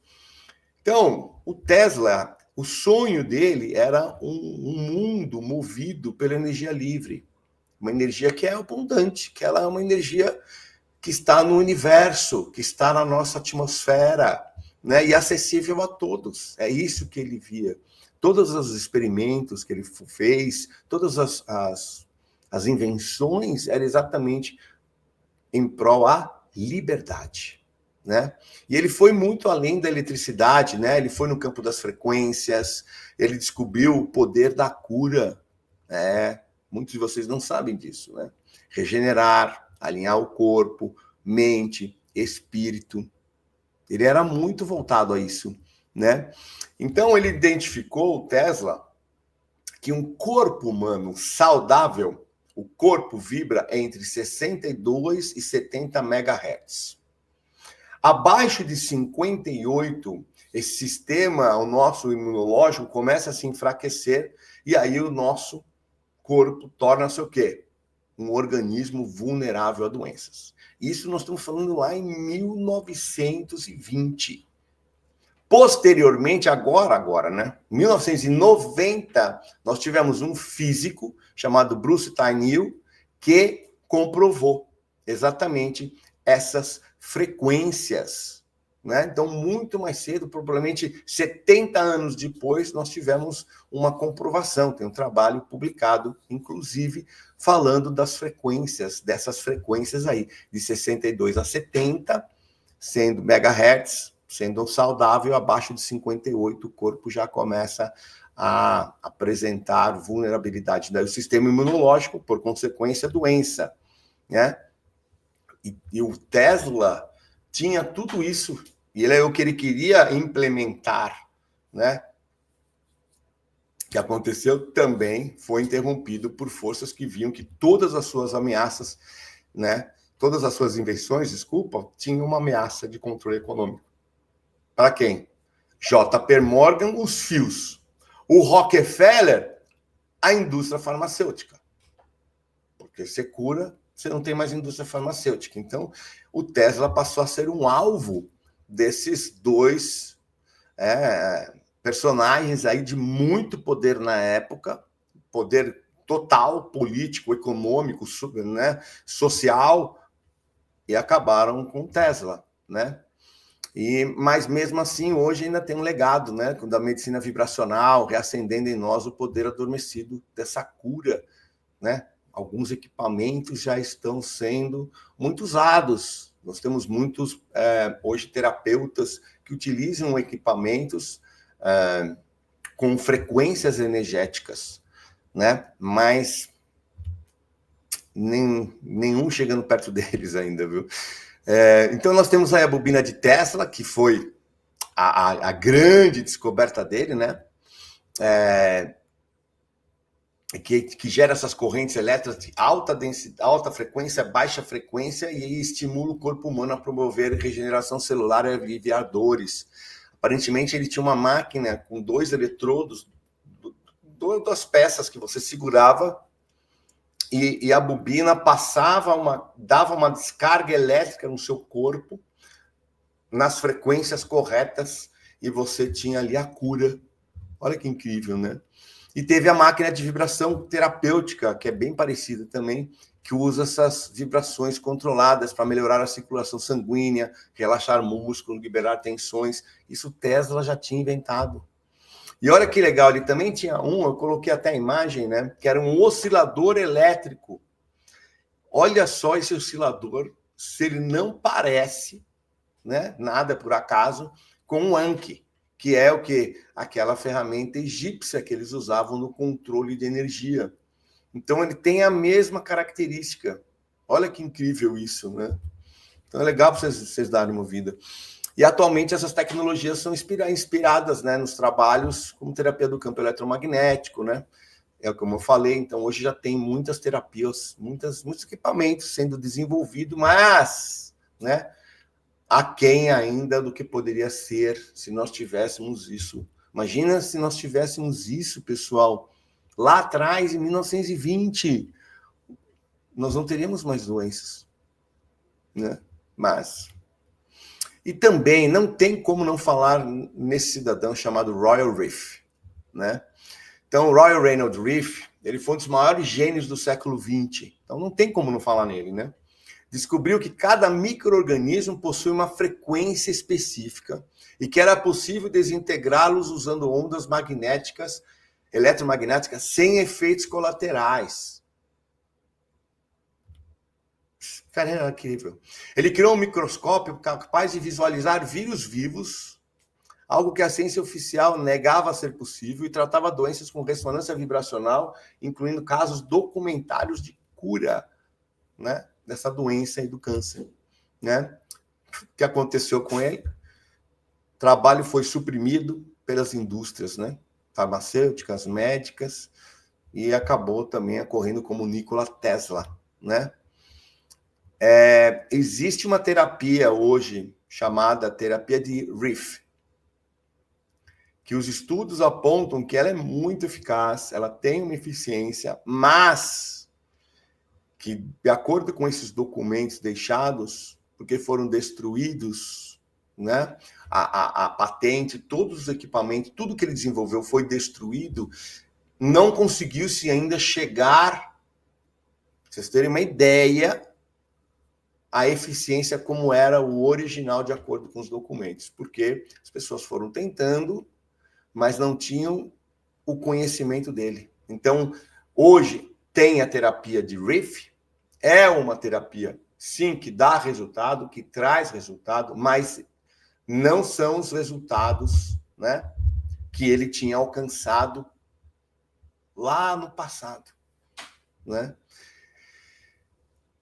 Então, o Tesla, o sonho dele era um mundo movido pela energia livre, uma energia que é abundante, que ela é uma energia que está no universo, que está na nossa atmosfera, né, e acessível a todos. É isso que ele via. Todos os experimentos que ele fez, todas as invenções, eram exatamente em prol à liberdade, né? E ele foi muito além da eletricidade, né? Ele foi no campo das frequências, ele descobriu o poder da cura, né? Muitos de vocês não sabem disso, né? Regenerar, alinhar o corpo, mente, espírito. Ele era muito voltado a isso, né? Então ele identificou, o Tesla, que um corpo humano saudável, o corpo vibra entre 62 e 70 MHz. Abaixo de 58, esse sistema, o nosso imunológico, começa a se enfraquecer e aí o nosso corpo torna-se o quê? Um organismo vulnerável a doenças. Isso nós estamos falando lá em 1920. Posteriormente, agora, né? Em 1990, nós tivemos um físico chamado Bruce Tyndall que comprovou exatamente essas frequências, né? Então, muito mais cedo, provavelmente 70 anos depois, nós tivemos uma comprovação. Tem um trabalho publicado, inclusive, falando das frequências, dessas frequências aí, de 62 a 70, sendo megahertz, sendo saudável, abaixo de 58, o corpo já começa a apresentar vulnerabilidade do sistema imunológico, por consequência, doença, né? E o Tesla tinha tudo isso, e ele é o que ele queria implementar, né? Que aconteceu também, foi interrompido por forças que viam que todas as suas ameaças, né? Todas as suas invenções, desculpa, tinham uma ameaça de controle econômico. Para quem? JP Morgan, os fios. O Rockefeller, a indústria farmacêutica. Porque você cura, você não tem mais indústria farmacêutica. Então, o Tesla passou a ser um alvo desses dois personagens aí de muito poder na época, poder total, político, econômico, né, social, e acabaram com o Tesla, né? Mas mesmo assim, hoje ainda tem um legado, né, da medicina vibracional, reacendendo em nós o poder adormecido dessa cura, né? Alguns equipamentos já estão sendo muito usados. Nós temos muitos, hoje, terapeutas que utilizam equipamentos com frequências energéticas, né? Mas nenhum chegando perto deles ainda, viu? Então, nós temos aí a bobina de Tesla, que foi a grande descoberta dele, né? Que gera essas correntes elétricas de alta densidade, alta frequência, baixa frequência, e estimula o corpo humano a promover regeneração celular e aliviar dores. Aparentemente, ele tinha uma máquina com 2 eletrodos, 2 peças que você segurava, e a bobina dava uma descarga elétrica no seu corpo, nas frequências corretas, e você tinha ali a cura. Olha que incrível, né? E teve a máquina de vibração terapêutica, que é bem parecida também, que usa essas vibrações controladas para melhorar a circulação sanguínea, relaxar músculo, liberar tensões. Isso Tesla já tinha inventado. E olha que legal, ele também tinha eu coloquei até a imagem, né? Que era um oscilador elétrico. Olha só esse oscilador, se ele não parece, né, nada por acaso, com o Anki, que é o quê? Aquela ferramenta egípcia que eles usavam no controle de energia. Então, ele tem a mesma característica. Olha que incrível isso, né? Então, é legal para vocês darem uma vida. E, atualmente, essas tecnologias são inspiradas, né, nos trabalhos como terapia do campo eletromagnético, né? É como eu falei, então hoje já tem muitas terapias, muitos equipamentos sendo desenvolvidos, mas, né, aquém ainda do que poderia ser se nós tivéssemos isso. Imagina se nós tivéssemos isso, pessoal, lá atrás, em 1920, nós não teríamos mais doenças, né? Mas... E também não tem como não falar nesse cidadão chamado Royal Reef, né? Então, o Royal Reynolds Reef, ele foi um dos maiores gênios do século XX. Então, não tem como não falar nele, né? Descobriu que cada micro-organismo possui uma frequência específica e que era possível desintegrá-los usando ondas magnéticas, eletromagnéticas, sem efeitos colaterais. Cara, é incrível. Ele criou um microscópio capaz de visualizar vírus vivos, algo que a ciência oficial negava ser possível, e tratava doenças com ressonância vibracional, incluindo casos documentários de cura, né, dessa doença aí do câncer, né? O que aconteceu com ele? O trabalho foi suprimido pelas indústrias, né, farmacêuticas, médicas, e acabou também ocorrendo como Nikola Tesla, né? Existe uma terapia hoje chamada terapia de Reef, que os estudos apontam que ela é muito eficaz, ela tem uma eficiência, mas que, de acordo com esses documentos deixados, porque foram destruídos, né, a patente, todos os equipamentos, tudo que ele desenvolveu foi destruído, não conseguiu-se ainda chegar, pra vocês terem uma ideia, a eficiência como era o original de acordo com os documentos, porque as pessoas foram tentando, mas não tinham o conhecimento dele. Então, hoje tem a terapia de Reef, é uma terapia, sim, que dá resultado, que traz resultado, mas não são os resultados, né, que ele tinha alcançado lá no passado, né?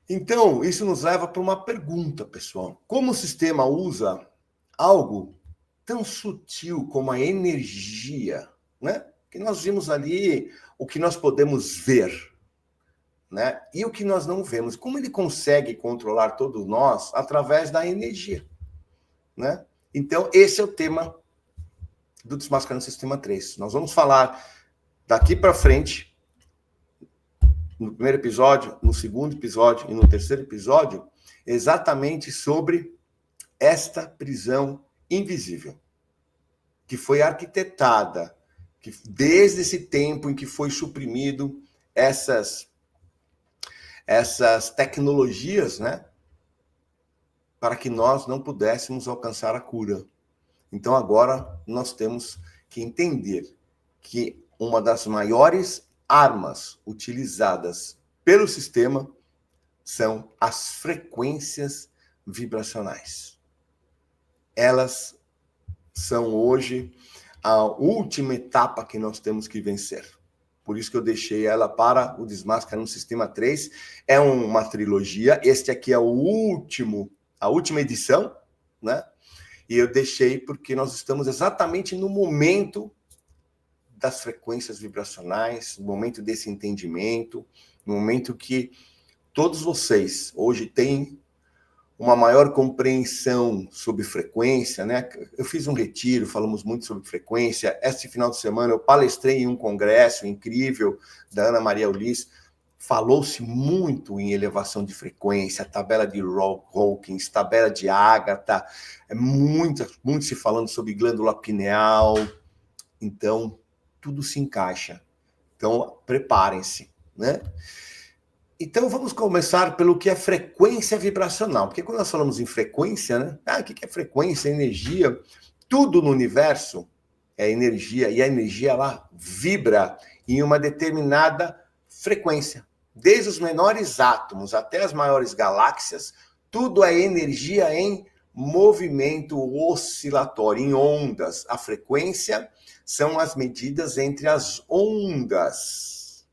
Então, isso nos leva para uma pergunta, pessoal. Como o sistema usa algo tão sutil como a energia, né? Que nós vimos ali o que nós podemos ver, né? E o que nós não vemos. Como ele consegue controlar todos nós através da energia, né? Então, esse é o tema do Desmascarando Sistema 3. Nós vamos falar daqui para frente, no primeiro episódio, no segundo episódio e no terceiro episódio, exatamente sobre esta prisão invisível, que foi arquitetada, que desde esse tempo em que foi suprimido essas tecnologias, né, para que nós não pudéssemos alcançar a cura. Então agora nós temos que entender que uma das maiores armas utilizadas pelo sistema são as frequências vibracionais. Elas são hoje a última etapa que nós temos que vencer. Por isso que eu deixei ela para o Desmascarando Sistema 3. É uma trilogia. Este aqui é a última edição, né? E eu deixei porque nós estamos exatamente no momento das frequências vibracionais, no momento desse entendimento, no momento que todos vocês hoje têm uma maior compreensão sobre frequência, né? Eu fiz um retiro, falamos muito sobre frequência. Este final de semana eu palestrei em um congresso incrível da Ana Maria Ulis. Falou-se muito em elevação de frequência, tabela de Hawkins, tabela de Ágata, muito se falando sobre glândula pineal. Então, tudo se encaixa. Então, preparem-se, né? Então, vamos começar pelo que é frequência vibracional. Porque quando nós falamos em frequência, né? O que é frequência? Energia. Tudo no universo é energia. E a energia, ela vibra em uma determinada frequência. Desde os menores átomos até as maiores galáxias, tudo é energia em movimento oscilatório, em ondas. A frequência são as medidas entre as ondas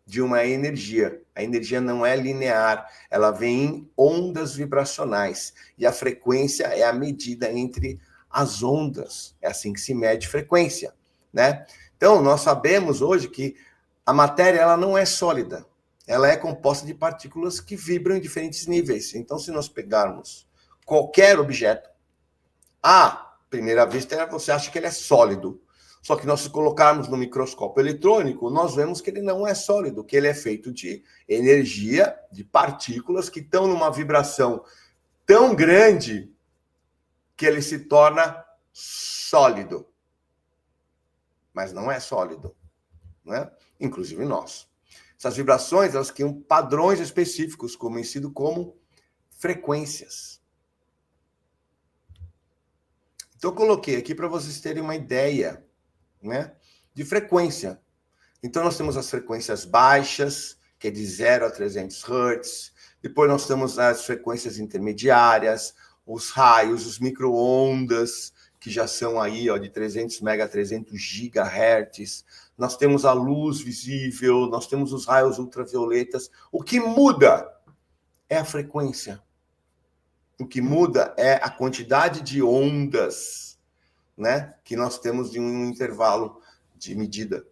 de uma energia. A energia não é linear, ela vem em ondas vibracionais. E a frequência é a medida entre as ondas. É assim que se mede frequência, né? Então, nós sabemos hoje que A matéria, ela não é sólida. Ela é composta de partículas que vibram em diferentes níveis. Então, se nós pegarmos qualquer objeto, à primeira vista, você acha que ele é sólido. Só que nós, se colocarmos no microscópio eletrônico, nós vemos que ele não é sólido, que ele é feito de energia, de partículas que estão numa vibração tão grande que ele se torna sólido. Mas não é sólido, né? Inclusive nós. Essas vibrações, elas criam padrões específicos, conhecidos como frequências. Então, eu coloquei aqui para vocês terem uma ideia, né, de frequência. Então, nós temos as frequências baixas, que é de 0 a 300 Hz. Depois, nós temos as frequências intermediárias, os raios, os micro-ondas, que já são aí, ó, de 300 MHz a 300 GHz. Nós temos a luz visível, nós temos os raios ultravioletas. O que muda é a frequência. O que muda é a quantidade de ondas, né, que nós temos de um intervalo de medida.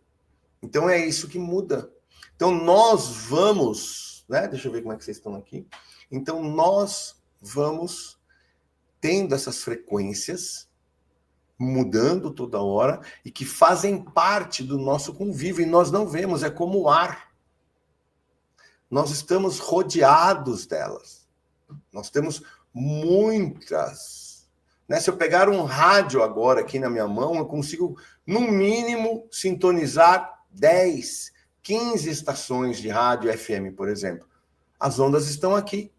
Então, é isso que muda. Então, nós vamos, né, deixa eu ver como é que vocês estão aqui. Então, nós vamos tendo essas frequências mudando toda hora e que fazem parte do nosso convívio e nós não vemos, é como o ar. Nós estamos rodeados delas. Nós temos muitas. Né? Se eu pegar um rádio agora aqui na minha mão, eu consigo, no mínimo, sintonizar 10, 15 estações de rádio FM, por exemplo. As ondas estão aqui.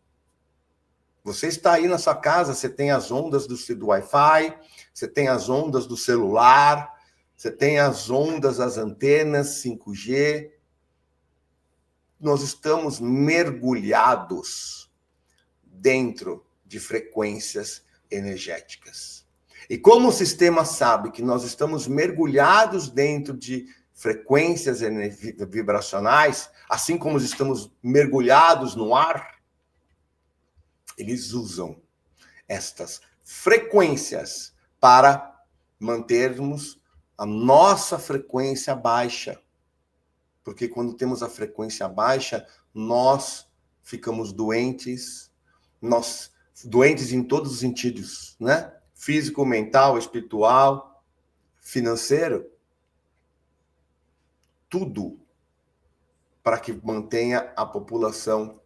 Você está aí na sua casa, você tem as ondas do Wi-Fi, você tem as ondas do celular, você tem as ondas das antenas 5G. Nós estamos mergulhados dentro de frequências energéticas. E como o sistema sabe que nós estamos mergulhados dentro de frequências vibracionais, assim como estamos mergulhados no ar, eles usam estas frequências para mantermos a nossa frequência baixa. Porque quando temos a frequência baixa, nós ficamos doentes, doentes em todos os sentidos, né? Físico, mental, espiritual, financeiro. Tudo para que mantenha a população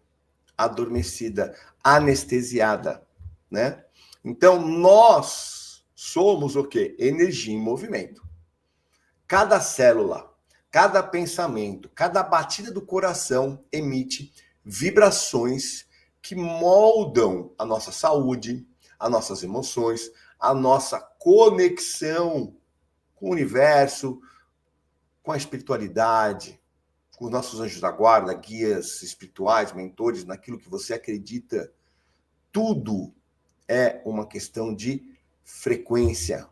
adormecida, anestesiada, né? Então, nós somos o quê? Energia em movimento. Cada célula, cada pensamento, cada batida do coração emite vibrações que moldam a nossa saúde, as nossas emoções, a nossa conexão com o universo, com a espiritualidade, com os nossos anjos da guarda, guias espirituais, mentores, naquilo que você acredita. Tudo é uma questão de frequência.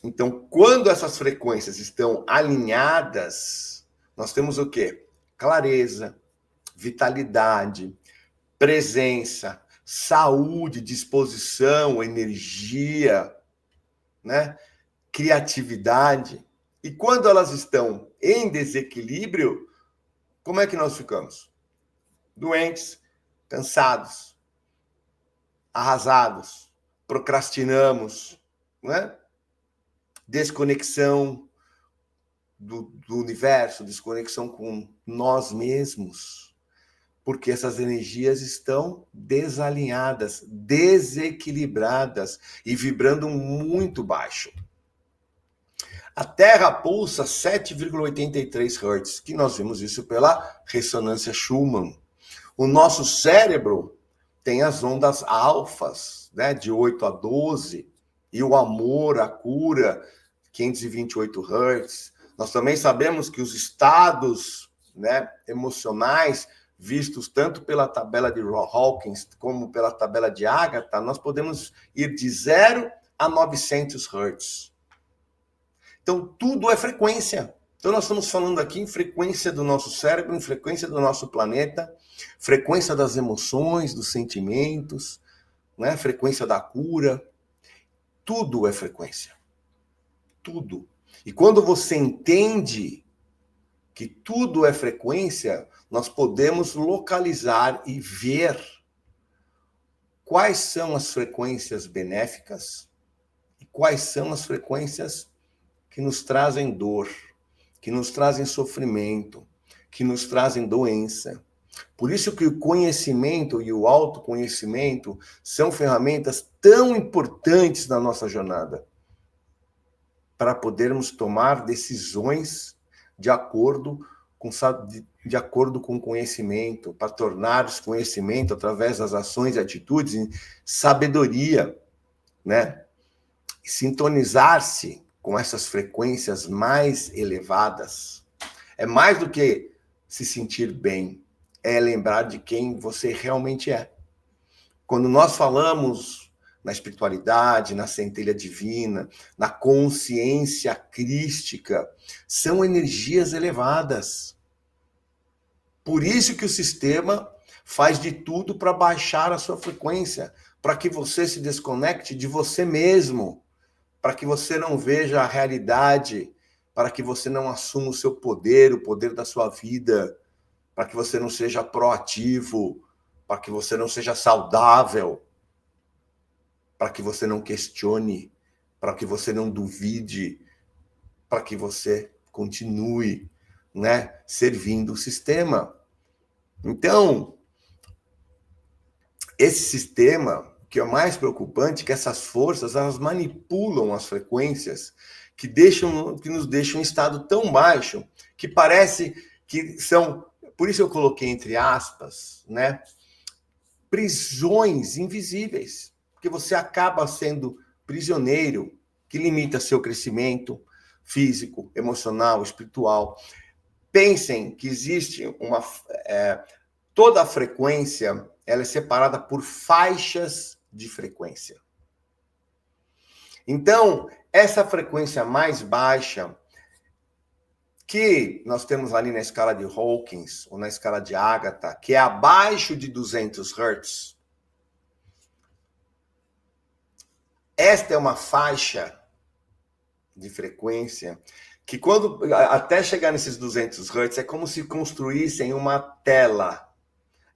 Então, quando essas frequências estão alinhadas, nós temos o quê? Clareza, vitalidade, presença, saúde, disposição, energia, né? Criatividade. E quando elas estão em desequilíbrio, como é que nós ficamos? Doentes, cansados, arrasados, procrastinamos, né? Desconexão do universo, desconexão com nós mesmos, porque essas energias estão desalinhadas, desequilibradas e vibrando muito baixo. A Terra pulsa 7,83 Hz, que nós vimos isso pela ressonância Schumann. O nosso cérebro tem as ondas alfas, né, de 8 a 12, e o amor, a cura, 528 Hz. Nós também sabemos que os estados, né, emocionais, vistos tanto pela tabela de Hawkins como pela tabela de Agatha, nós podemos ir de 0 a 900 Hz. Então, tudo é frequência. Então, nós estamos falando aqui em frequência do nosso cérebro, em frequência do nosso planeta, frequência das emoções, dos sentimentos, né? Frequência da cura. Tudo é frequência. Tudo. E quando você entende que tudo é frequência, nós podemos localizar e ver quais são as frequências benéficas e quais são as frequências que nos trazem dor, que nos trazem sofrimento, que nos trazem doença. Por isso que o conhecimento e o autoconhecimento são ferramentas tão importantes na nossa jornada, para podermos tomar decisões de acordo com o conhecimento, para tornar esse conhecimento, através das ações e atitudes, em sabedoria, né? Sintonizar-se com essas frequências mais elevadas. É mais do que se sentir bem, é lembrar de quem você realmente é. Quando nós falamos na espiritualidade, na centelha divina, na consciência crística, são energias elevadas. Por isso que o sistema faz de tudo para baixar a sua frequência, para que você se desconecte de você mesmo, para que você não veja a realidade, para que você não assuma o seu poder, o poder da sua vida, para que você não seja proativo, para que você não seja saudável, para que você não questione, para que você não duvide, para que você continue, né, servindo o sistema. Então, esse sistema, que é o mais preocupante, é que essas forças, elas manipulam as frequências que nos deixam em estado tão baixo que parece que são, por isso eu coloquei entre aspas, né, prisões invisíveis, porque você acaba sendo prisioneiro que limita seu crescimento físico, emocional, espiritual. Pensem que existe toda a frequência, ela é separada por faixas de frequência. Então, essa frequência mais baixa, que nós temos ali na escala de Hawkins, ou na escala de Agatha, que é abaixo de 200 Hz, esta é uma faixa de frequência que, quando até chegar nesses 200 Hz, é como se construíssem uma tela,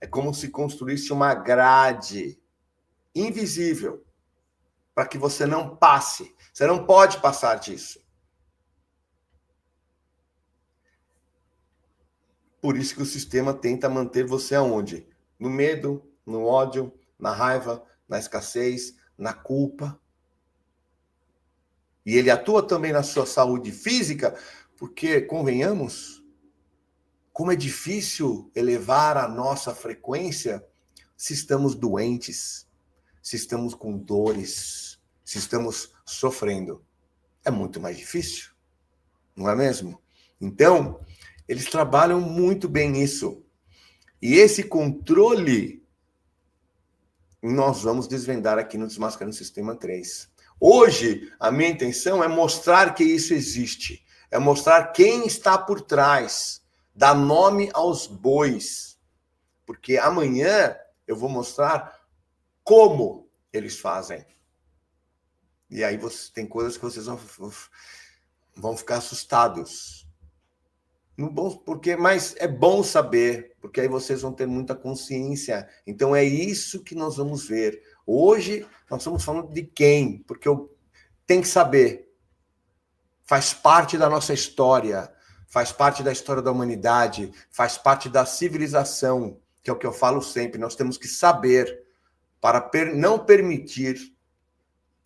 é como se construísse uma grade invisível para que você não passe. Você não pode passar disso. Por isso que o sistema tenta manter você aonde? No medo, no ódio, na raiva, na escassez, na culpa. E ele atua também na sua saúde física, porque, convenhamos, como é difícil elevar a nossa frequência se estamos doentes, se estamos com dores, se estamos sofrendo. É muito mais difícil, não é mesmo? Então, eles trabalham muito bem nisso. E esse controle nós vamos desvendar aqui no Desmascarando Sistema 3. Hoje, a minha intenção é mostrar que isso existe. É mostrar quem está por trás. Dar nome aos bois. Porque amanhã eu vou mostrar como eles fazem. E aí tem coisas que vocês vão ficar assustados. Mas é bom saber, porque aí vocês vão ter muita consciência. Então é isso que nós vamos ver. Hoje nós estamos falando de quem? Porque eu tenho que saber. Faz parte da nossa história, faz parte da história da humanidade, faz parte da civilização, que é o que eu falo sempre. Nós temos que saber para não permitir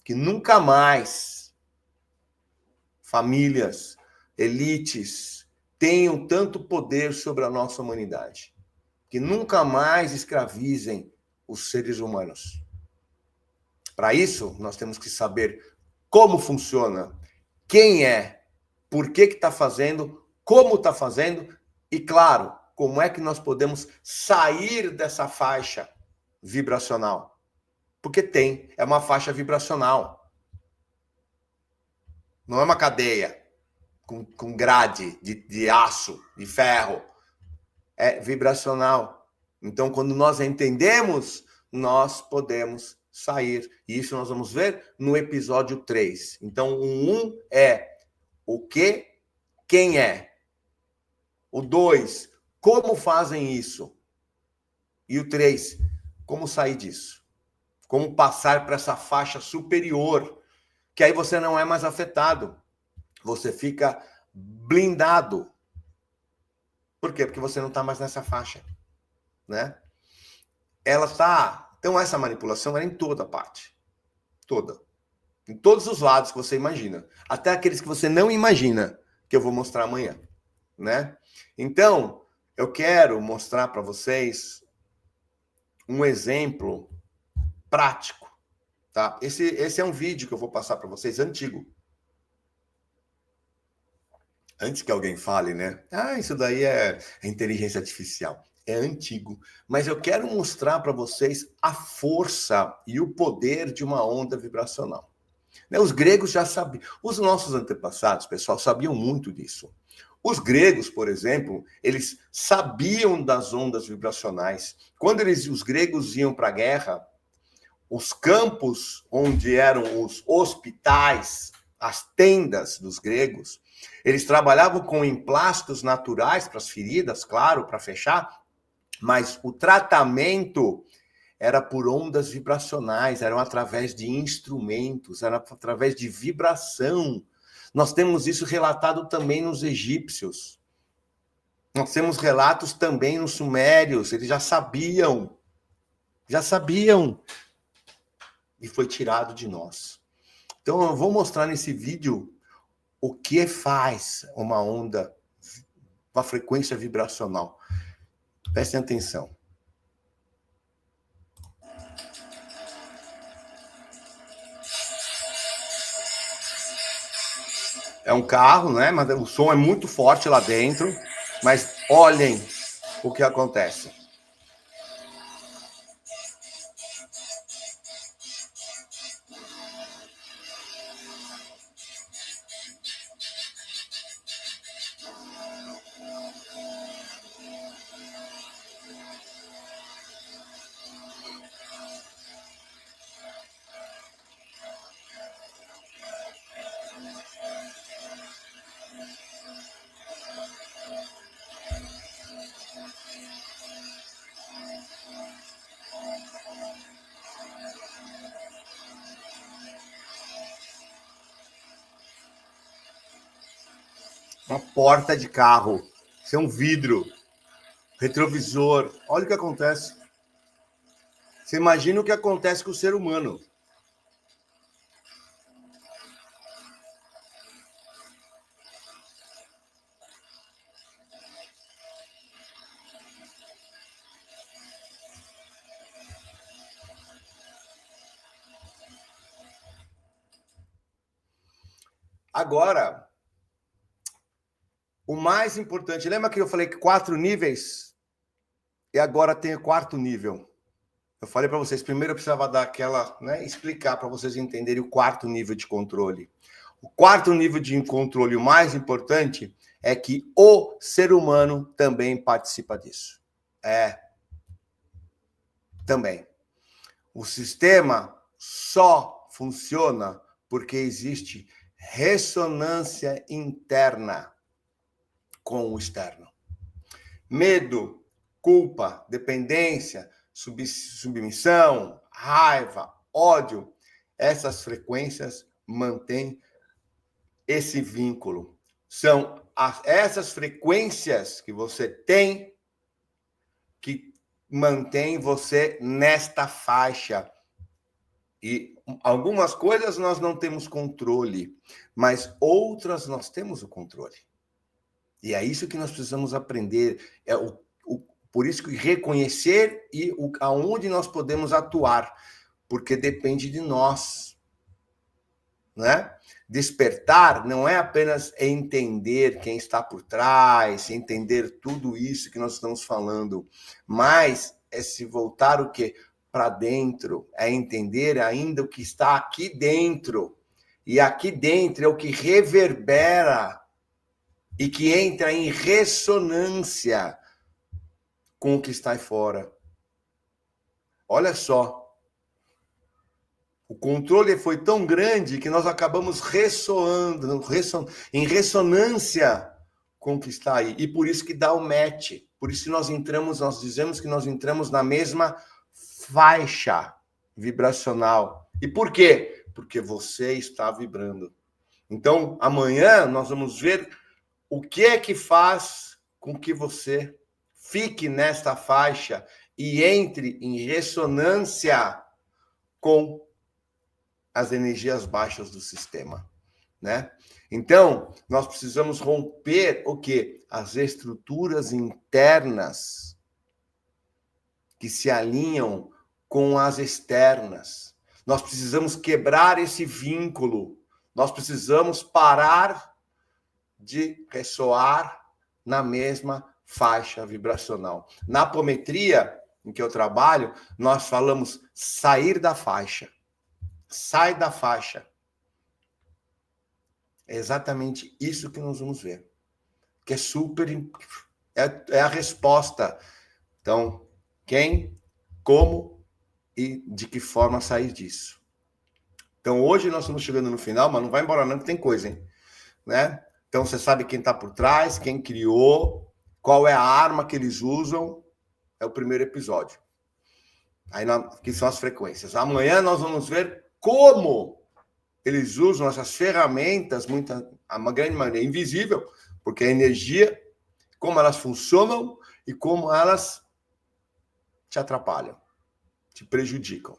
que nunca mais famílias, elites, tenham tanto poder sobre a nossa humanidade, que nunca mais escravizem os seres humanos. Para isso, nós temos que saber como funciona, quem é, por que está fazendo, como está fazendo e, claro, como é que nós podemos sair dessa faixa vibracional. Porque é uma faixa vibracional. Não é uma cadeia com grade de aço, de ferro. É vibracional. Então, quando nós entendemos, nós podemos sair. E isso nós vamos ver no episódio 3. Então, o 1 é o que, quem é. O 2, como fazem isso? E o 3, como sair disso? Como passar para essa faixa superior, que aí você não é mais afetado. Você fica blindado. Por quê? Porque você não está mais nessa faixa, né? Ela está... Então, essa manipulação é em toda parte. Toda. Em todos os lados que você imagina. Até aqueles que você não imagina, que eu vou mostrar amanhã, né? Então, eu quero mostrar para vocês um exemplo prático, tá? Esse é um vídeo que eu vou passar para vocês, antigo. Antes que alguém fale, né? Ah, isso daí é inteligência artificial. É antigo. Mas eu quero mostrar para vocês a força e o poder de uma onda vibracional. Os gregos já sabiam. Os nossos antepassados, pessoal, sabiam muito disso. Os gregos, por exemplo, eles sabiam das ondas vibracionais. Quando os gregos iam para a guerra, os campos onde eram os hospitais, as tendas dos gregos, eles trabalhavam com emplásticos naturais para as feridas, claro, para fechar, mas o tratamento era por ondas vibracionais, eram através de instrumentos, era através de vibração. Nós temos isso relatado também nos egípcios. Nós temos relatos também nos sumérios, eles já sabiam. E foi tirado de nós. Então, eu vou mostrar nesse vídeo o que faz uma onda, uma frequência vibracional. Prestem atenção. É um carro, né? Mas o som é muito forte lá dentro. Mas olhem o que acontece. Uma porta de carro. Isso é um vidro. Retrovisor. Olha o que acontece. Você imagina o que acontece com o ser humano. Agora, o mais importante, lembra que eu falei que 4 níveis? E agora tem o 4º nível. Eu falei para vocês, primeiro eu precisava dar aquela, né, explicar para vocês entenderem o 4º nível de controle. O 4º nível de controle, o mais importante, é que o ser humano também participa disso. Também. O sistema só funciona porque existe ressonância interna com o externo. Medo, culpa, dependência, submissão, raiva, ódio, essas frequências mantêm esse vínculo. São essas frequências que você tem que mantém você nesta faixa. E algumas coisas nós não temos controle, mas outras nós temos o controle. E é isso que nós precisamos aprender. Por isso que reconhecer e aonde nós podemos atuar, porque depende de nós, né? Despertar não é apenas entender quem está por trás, entender tudo isso que nós estamos falando, mas é se voltar o quê? Para dentro, é entender ainda o que está aqui dentro. E aqui dentro é o que reverbera e que entra em ressonância com o que está aí fora. Olha só. O controle foi tão grande que nós acabamos ressoando, em ressonância conquistar aí. E por isso que dá o match. Por isso que nós dizemos que nós entramos na mesma faixa vibracional. E por quê? Porque você está vibrando. Então, amanhã nós vamos ver o que é que faz com que você fique nesta faixa e entre em ressonância com as energias baixas do sistema, né? Então, nós precisamos romper o quê? As estruturas internas que se alinham com as externas. Nós precisamos quebrar esse vínculo. Nós precisamos parar de ressoar na mesma faixa vibracional. Na apometria, em que eu trabalho, nós falamos sair da faixa. Sai da faixa. É exatamente isso que nós vamos ver. Que é super... É a resposta. Então, quem, como e de que forma sair disso. Então, hoje nós estamos chegando no final, mas não vai embora não, que tem coisa, hein? Né? Então, você sabe quem está por trás, quem criou, qual é a arma que eles usam. É o primeiro episódio. Aí, que são as frequências. Amanhã nós vamos ver como eles usam essas ferramentas, uma grande maneira invisível, porque a energia, como elas funcionam e como elas te atrapalham, te prejudicam.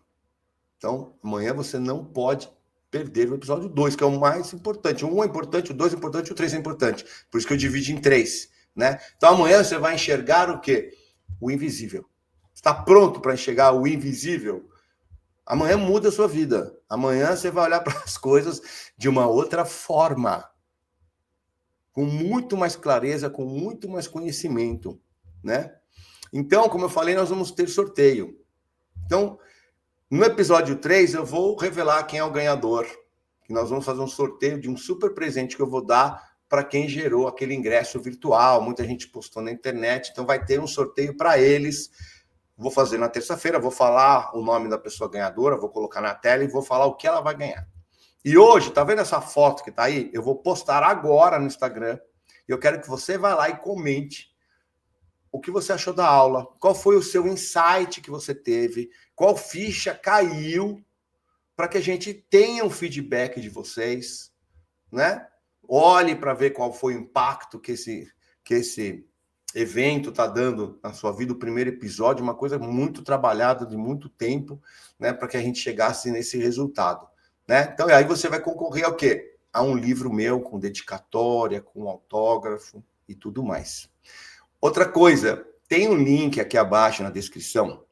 Então, amanhã você não pode perder o episódio 2, que é o mais importante. O 1 é importante, o 2 é importante, o 3 é importante. Por isso que eu divido em 3, né? Então, amanhã você vai enxergar o quê? O invisível. Está pronto para enxergar o invisível? Amanhã muda a sua vida. Amanhã você vai olhar para as coisas de uma outra forma. Com muito mais clareza, com muito mais conhecimento, né? Então, como eu falei, nós vamos ter sorteio. Então, no episódio 3, eu vou revelar quem é o ganhador. Que nós vamos fazer um sorteio de um super presente que eu vou dar para quem gerou aquele ingresso virtual. Muita gente postou na internet, então vai ter um sorteio para eles. Vou fazer na terça-feira, vou falar o nome da pessoa ganhadora, vou colocar na tela e vou falar o que ela vai ganhar. E hoje, tá vendo essa foto que tá aí? Eu vou postar agora no Instagram. E eu quero que você vá lá e comente o que você achou da aula, qual foi o seu insight que você teve, qual ficha caiu, para que a gente tenha um feedback de vocês, né? Olhe para ver qual foi o impacto que esse evento está dando na sua vida, o primeiro episódio, uma coisa muito trabalhada de muito tempo, né, para que a gente chegasse nesse resultado, né? Então, aí você vai concorrer ao quê? A um livro meu com dedicatória, com autógrafo e tudo mais. Outra coisa, tem um link aqui abaixo na descrição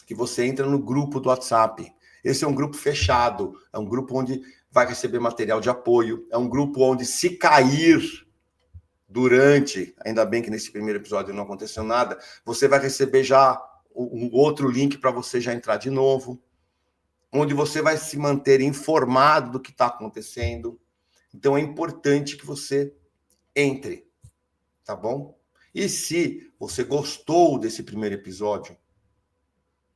que você entra no grupo do WhatsApp. Esse é um grupo fechado, é um grupo onde vai receber material de apoio, é um grupo onde se cair durante, ainda bem que nesse primeiro episódio não aconteceu nada, você vai receber já um outro link para você já entrar de novo, onde você vai se manter informado do que está acontecendo. Então é importante que você entre, tá bom? E se você gostou desse primeiro episódio,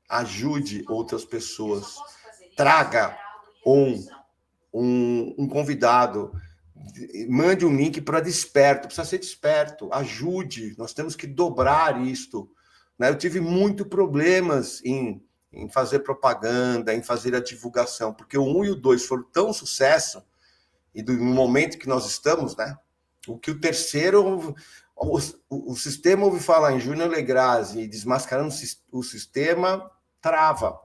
ajude outras pessoas, traga um convidado, mande um link para desperto, precisa ser desperto, ajude, nós temos que dobrar isto, né? Eu tive muito problemas em fazer propaganda, em fazer a divulgação, porque o 1 e o 2 foram tão sucesso, e no momento que nós estamos, né? O que o terceiro, o sistema ouve falar em Júnior Legrazi e desmascarando o sistema, trava.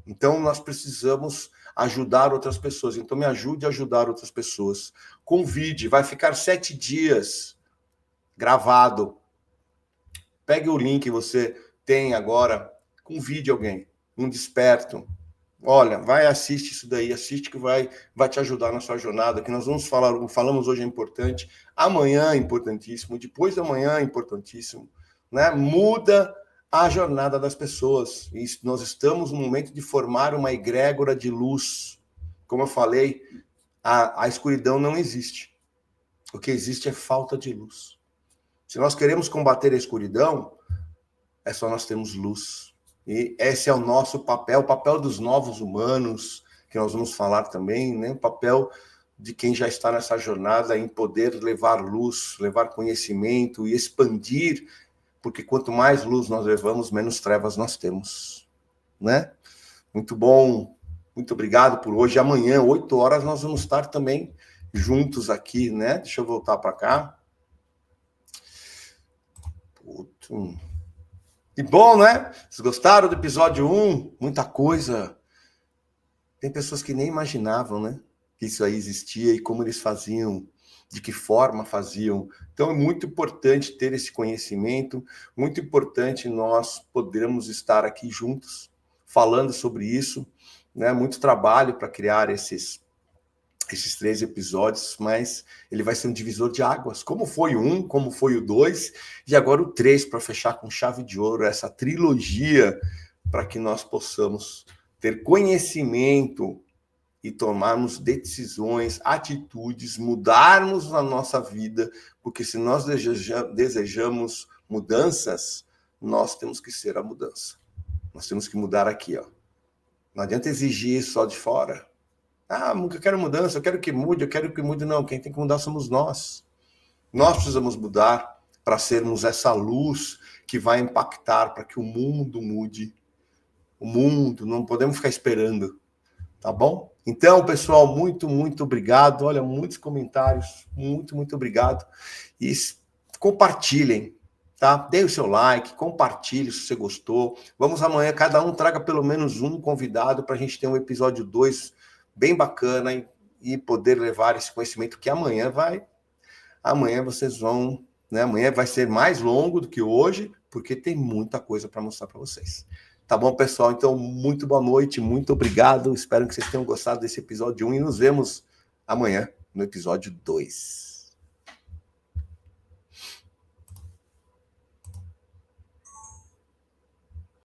Então, nós precisamos ajudar outras pessoas. Então, me ajude a ajudar outras pessoas. Convide, vai ficar 7 dias gravado. Pegue o link que você tem agora, convide alguém, um desperto. Olha, vai, assiste isso daí, assiste que vai te ajudar na sua jornada, que nós falamos hoje é importante, amanhã é importantíssimo, depois da manhã é importantíssimo, né? Muda a jornada das pessoas. E nós estamos no momento de formar uma egrégora de luz. Como eu falei, a escuridão não existe. O que existe é falta de luz. Se nós queremos combater a escuridão, é só nós termos luz. E esse é o nosso papel, o papel dos novos humanos, que nós vamos falar também, né? O papel de quem já está nessa jornada em poder levar luz, levar conhecimento e expandir, porque quanto mais luz nós levamos, menos trevas nós temos, né? Muito bom, muito obrigado por hoje. Amanhã, 8 horas, nós vamos estar também juntos aqui, né? Deixa eu voltar para cá. E bom, né? Vocês gostaram do episódio 1? Muita coisa. Tem pessoas que nem imaginavam, né? Que isso aí existia e como eles faziam, de que forma faziam. Então é muito importante ter esse conhecimento, muito importante nós podermos estar aqui juntos falando sobre isso, né? Muito trabalho para criar esses 3 episódios, mas ele vai ser um divisor de águas, como foi o 1, como foi o 2, e agora o 3, para fechar com chave de ouro essa trilogia, para que nós possamos ter conhecimento e tomarmos decisões, atitudes, mudarmos a nossa vida, porque se nós desejamos mudanças, nós temos que ser a mudança. Nós temos que mudar aqui, ó. Não adianta exigir só de fora. Ah, eu quero mudança, eu quero que mude, Não, quem tem que mudar somos nós. Nós precisamos mudar para sermos essa luz que vai impactar para que o mundo mude. O mundo, não podemos ficar esperando, tá bom? Então, pessoal, muito, muito obrigado. Olha, muitos comentários, muito, muito obrigado. E compartilhem, tá? Dê o seu like, compartilhe se você gostou. Vamos amanhã, cada um traga pelo menos um convidado para a gente ter um episódio 2 bem bacana e poder levar esse conhecimento que amanhã vocês vão, né? Amanhã vai ser mais longo do que hoje, porque tem muita coisa para mostrar para vocês. Tá bom, pessoal? Então, muito boa noite, muito obrigado. Espero que vocês tenham gostado desse episódio 1 e nos vemos amanhã no episódio 2.